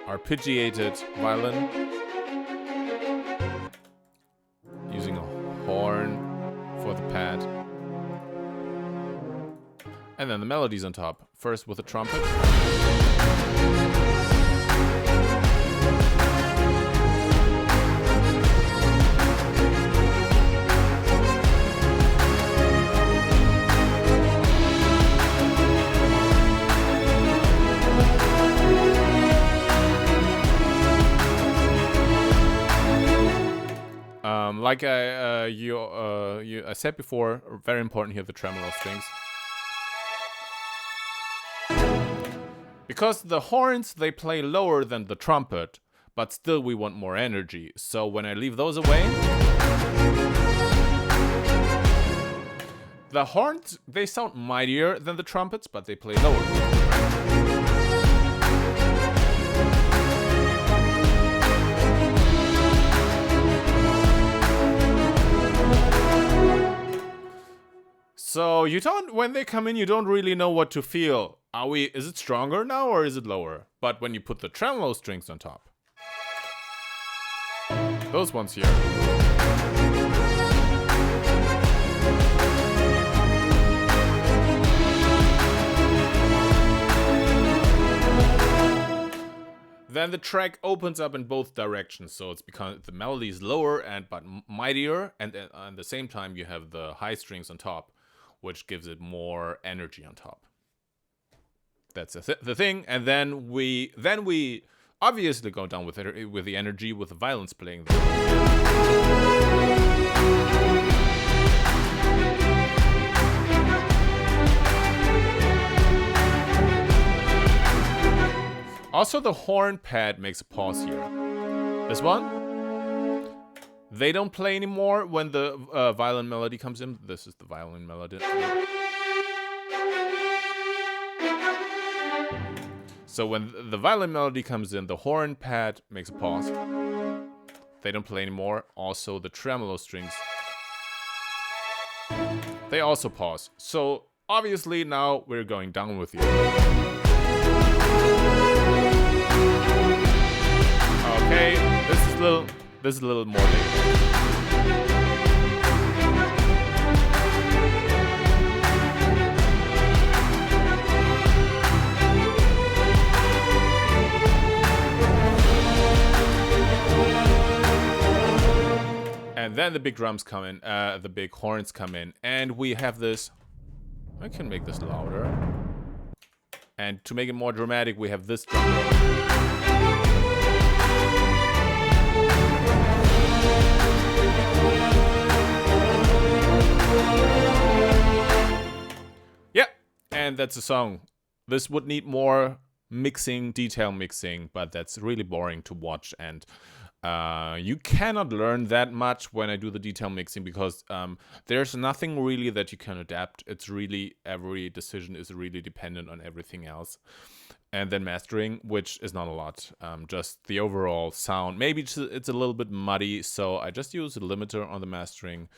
Arpeggiated violin. Using a horn for the pad. And then the melodies on top. First with a trumpet. Like I said before, very important here, the tremolo strings. Because the horns, they play lower than the trumpet, but still we want more energy. So when I leave those away, the horns, they sound mightier than the trumpets, but they play lower. So you don't, when they come in, you don't really know what to feel. Is it stronger now or is it lower? But when you put the tremolo strings on top, those ones here, then the track opens up in both directions. So it's because the melody is lower but mightier, and at the same time you have the high strings on top, which gives it more energy on top. That's the thing. And then we obviously go down with the energy, with the violins playing. Also, the horn pad makes a pause here. This one, they don't play anymore when the violin melody comes in. This is the violin melody. So when the violin melody comes in, the horn pad makes a pause. They don't play anymore. Also, the tremolo strings they also pause. So obviously now we're going down with you. Okay, this is a little more laid. And then the big drums come in, the big horns come in, and we have this. I can make this louder. And to make it more dramatic, we have this drum roll. Yeah, and that's a song. This would need more mixing, detail mixing, but that's really boring to watch, and you cannot learn that much when I do the detail mixing because there's nothing really that you can adapt. It's really, every decision is really dependent on everything else. And then mastering, which is not a lot, just the overall sound. Maybe it's a little bit muddy, so I just use a limiter on the mastering,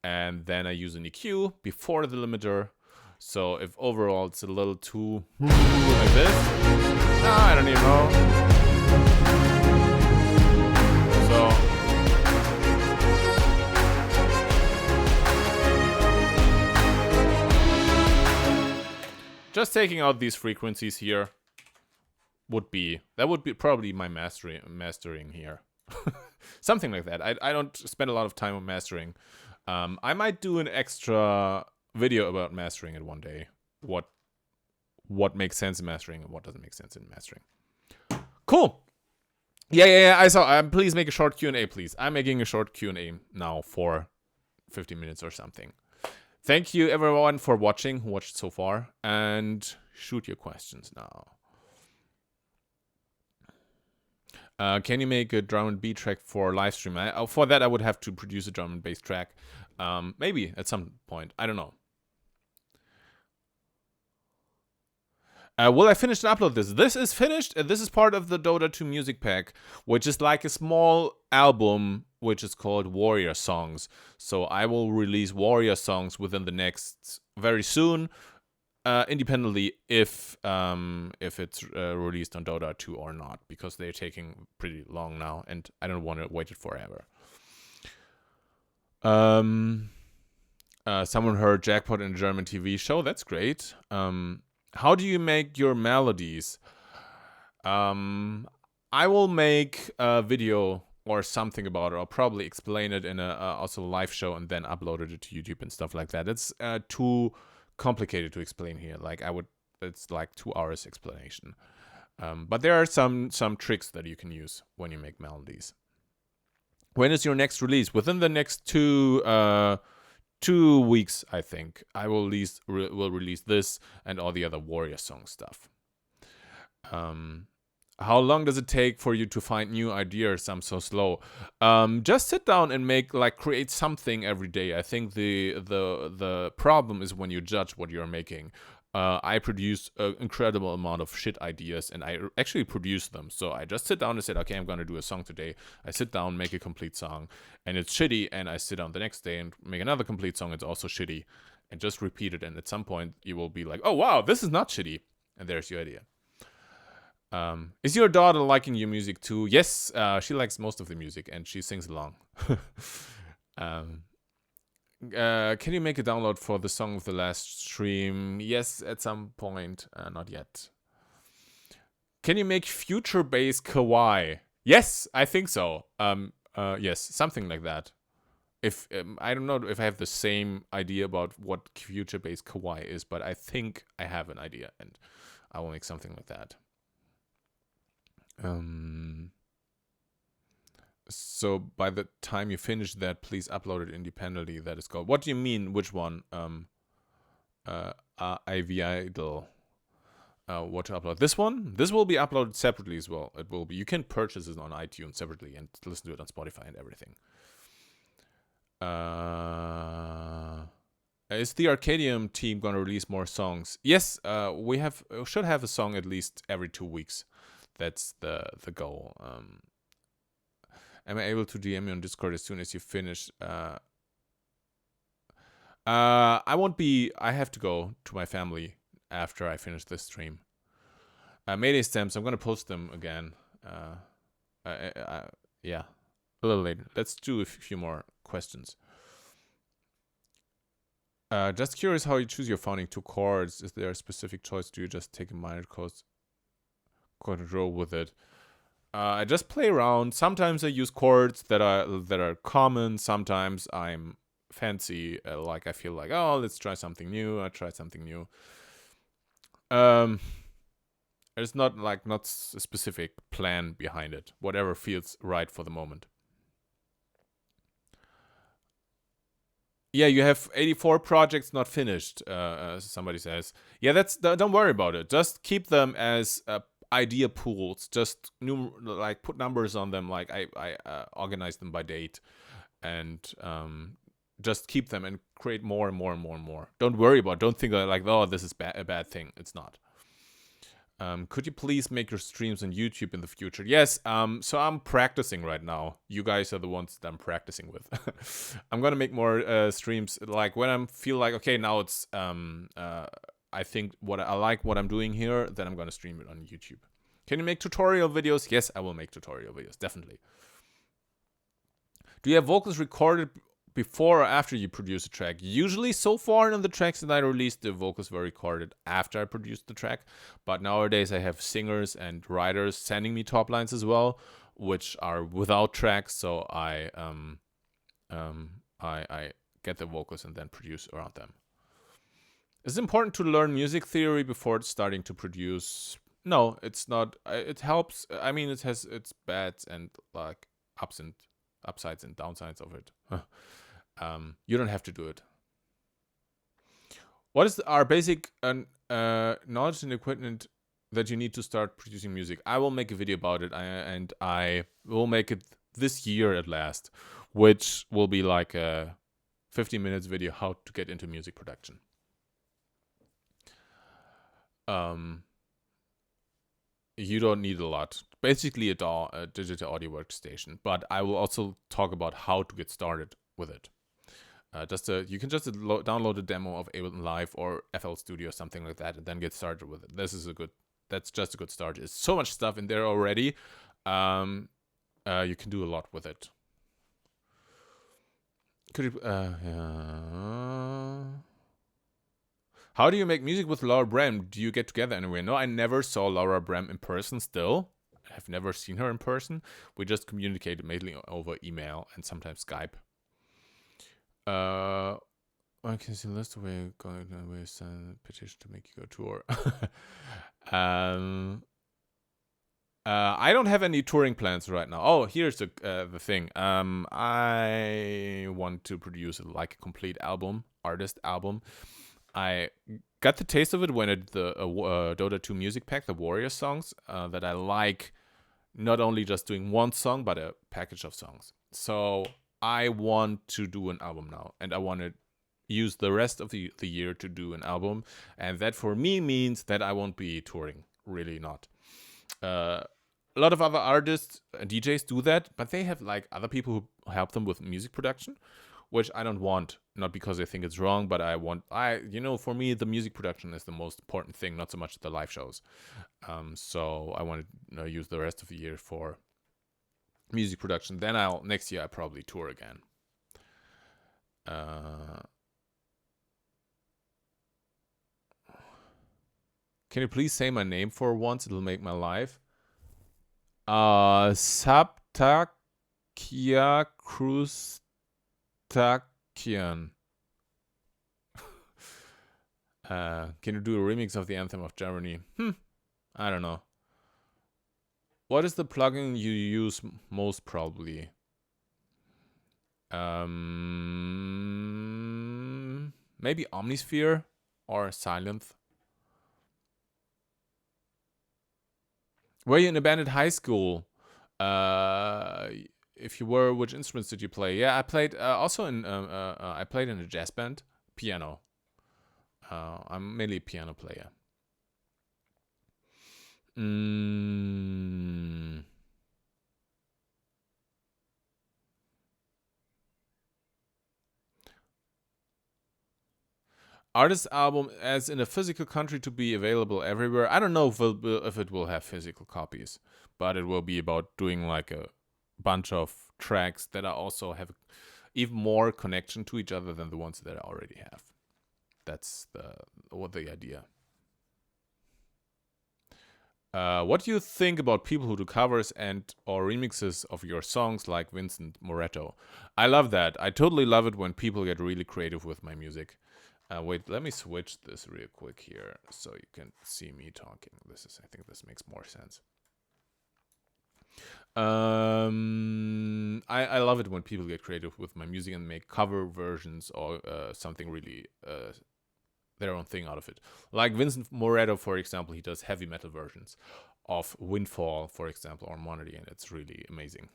and then I use an EQ before the limiter. So if overall it's a little too like this, I don't even know. So just taking out these frequencies here would be probably my mastering here. Something like that. I don't spend a lot of time on mastering. I might do an extra video about mastering it one day. What makes sense in mastering and what doesn't make sense in mastering. Cool. Yeah. I saw. Please make a short Q&A, please. I'm making a short Q&A now for 50 minutes or something. Thank you, everyone, for watching, who watched so far. And shoot your questions now. Can you make a drum and beat track for live stream? For that, I would have to produce a drum and bass track. Maybe at some point. I don't know. Will I finish and upload this? This is finished. This is part of the Dota 2 music pack, which is like a small album, which is called Warrior Songs. So I will release Warrior Songs within the next, very soon, independently if it's released on Dota 2 or not, because they're taking pretty long now, and I don't want to wait it forever. Someone heard Jackpot in a German TV show. That's great. How do you make your melodies? I will make a video or something about it. I'll probably explain it in a also live show and then upload it to YouTube and stuff like that. It's too complicated to explain here. It's like 2 hours explanation. But there are some tricks that you can use when you make melodies. When is your next release? Within the next 2 weeks, I think. I will release this and all the other Warrior Song stuff. How long does it take for you to find new ideas? I'm so slow. Just sit down and create something every day. I think the problem is when you judge what you're making. I produce an incredible amount of shit ideas, and I actually produce them. So I just sit down and said, okay, I'm going to do a song today. I sit down, make a complete song, and it's shitty, and I sit down the next day and make another complete song. It's also shitty, and just repeat it. And at some point, you will be like, oh, wow, this is not shitty. And there's your idea. Is your daughter liking your music too? Yes, she likes most of the music, and she sings along. Can you make a download for the song of the last stream? Yes, at some point. Not yet. Can you make future bass kawaii? Yes, I think so. Yes, something like that. If I don't know if I have the same idea about what future bass kawaii is, but I think I have an idea, and I will make something like that. So by the time you finish that, please upload it independently. That is called. What do you mean? Which one? IV Idol. What to upload? This one? This will be uploaded separately as well. It will be. You can purchase it on iTunes separately and listen to it on Spotify and everything. Is the Arcadium team gonna release more songs? Yes. We should have a song at least every 2 weeks. That's the goal. Am I able to DM you on Discord as soon as you finish? I have to go to my family after I finish this stream. Mayday stamps, I'm gonna post them again. Yeah, a little later. Let's do a few more questions. Just curious how you choose your founding 2 chords. Is there a specific choice? Do you just take a minor chord and roll with it? I just play around. Sometimes I use chords that are common. Sometimes I'm fancy. Like I feel like, oh, let's try something new. I try something new. There's not a specific plan behind it. Whatever feels right for the moment. Yeah, you have 84 projects not finished. Somebody says. Yeah, don't worry about it. Just keep them as idea pools. Just put numbers on them. Like I organize them by date, and just keep them and create more and more and more and more. Don't worry about it. Don't think like, oh, this is a bad thing. It's not. Could you please make your streams on YouTube in the future? Yes. So I'm practicing right now. You guys are the ones that I'm practicing with. I'm gonna make more streams. Like when I feel like, okay, now it's I think what I'm doing here, then I'm gonna stream it on YouTube. Can you make tutorial videos? Yes, I will make tutorial videos, definitely. Do you have vocals recorded before or after you produce a track? Usually, so far in the tracks that I released, the vocals were recorded after I produced the track. But nowadays, I have singers and writers sending me top lines as well, which are without tracks. So I get the vocals and then produce around them. Is it important to learn music theory before starting to produce? No, it's not. It helps. I mean, it has its bads and like upsides and downsides of it. You don't have to do it. What is our basic knowledge and equipment that you need to start producing music? I will make a video about it, and I will make it this year at last, which will be like a 15 minutes video how to get into music production. You don't need a lot. Basically a digital audio workstation, but I will also talk about how to get started with it. You can just download a demo of Ableton Live or FL Studio or something like that, and then get started with it. That's just a good start. There's so much stuff in there already. You can do a lot with it. Could you? How do you make music with Laura Bram? Do you get together anywhere? No, I never saw Laura Bram in person still. I have never seen her in person. We just communicated mainly over email and sometimes Skype. I can see list way going to send a petition to make you go tour. I don't have any touring plans right now. Oh, here's the thing. I want to produce a complete album, artist album. I got the taste of it when I did the Dota 2 music pack, the Warrior songs, that I like not only just doing one song, but a package of songs. So I want to do an album now, and I want to use the rest of the year to do an album. And that for me means that I won't be touring, really not. A lot of other artists and DJs do that, but they have like other people who help them with music production, which I don't want, not because I think it's wrong, but for me, the music production is the most important thing, not so much the live shows. So I want to use the rest of the year for music production. Then next year I'll probably tour again. Can you please say my name for once? It'll make my life. Saptakia Krustakian. Can you do a remix of the anthem of Germany? I don't know. What is the plugin you use most probably? Maybe Omnisphere or Sylenth. Were you in a band at high school? If you were, which instruments did you play? Yeah, I played I played in a jazz band, piano. I'm mainly a piano player. Artist album as in a physical country to be available everywhere. I don't know if it will have physical copies, but it will be about doing like a bunch of tracks that are also have even more connection to each other than the ones that I already have. That's the idea. What do you think about people who do covers and or remixes of your songs like Vincent Moretto? I love that. I totally love it when people get really creative with my music. Wait, let me switch this real quick here so you can see me talking. I think this makes more sense. I love it when people get creative with my music and make cover versions or something really their own thing out of it. Like Vincent Moretto, for example, he does heavy metal versions of Windfall, for example, or Monody, and it's really amazing.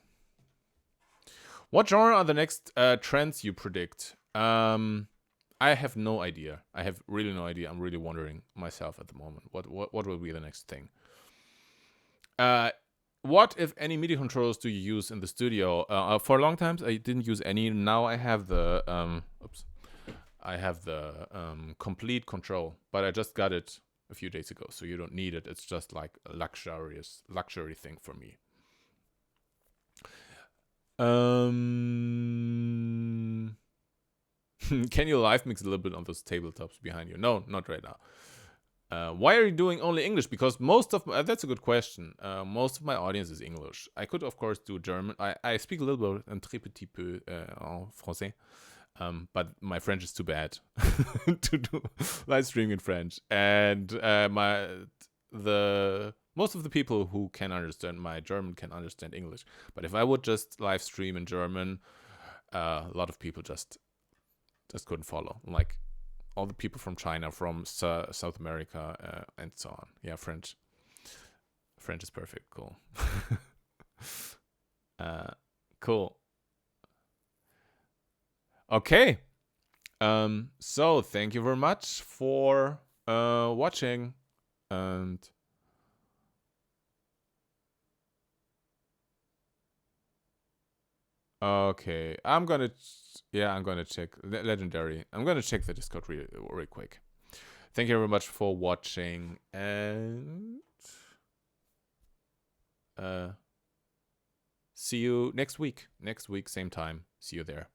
What genre are the next trends you predict? I have no idea. I have really no idea. I'm really wondering myself at the moment. What will be the next thing? What, if any, MIDI controllers do you use in the studio? For a long time, I didn't use any. Now I have the complete control, but I just got it a few days ago, so you don't need it. It's just like a luxury thing for me. Can you live mix a little bit on those tabletops behind you? No, not right now. Why are you doing only English? Because that's a good question. Most of my audience is English. I could, of course, do German. I speak a little bit, un très petit peu en français. But my French is too bad to do live streaming in French. And most of the people who can understand my German can understand English. But if I would just live stream in German, a lot of people just couldn't follow. Like all the people from China, from South America, and so on. Yeah, French is perfect. Cool. Cool. Okay. So thank you very much for watching, and okay, I'm gonna check Legendary. I'm gonna check the Discord real quick. Thank you very much for watching, and see you next week. Next week, same time. See you there.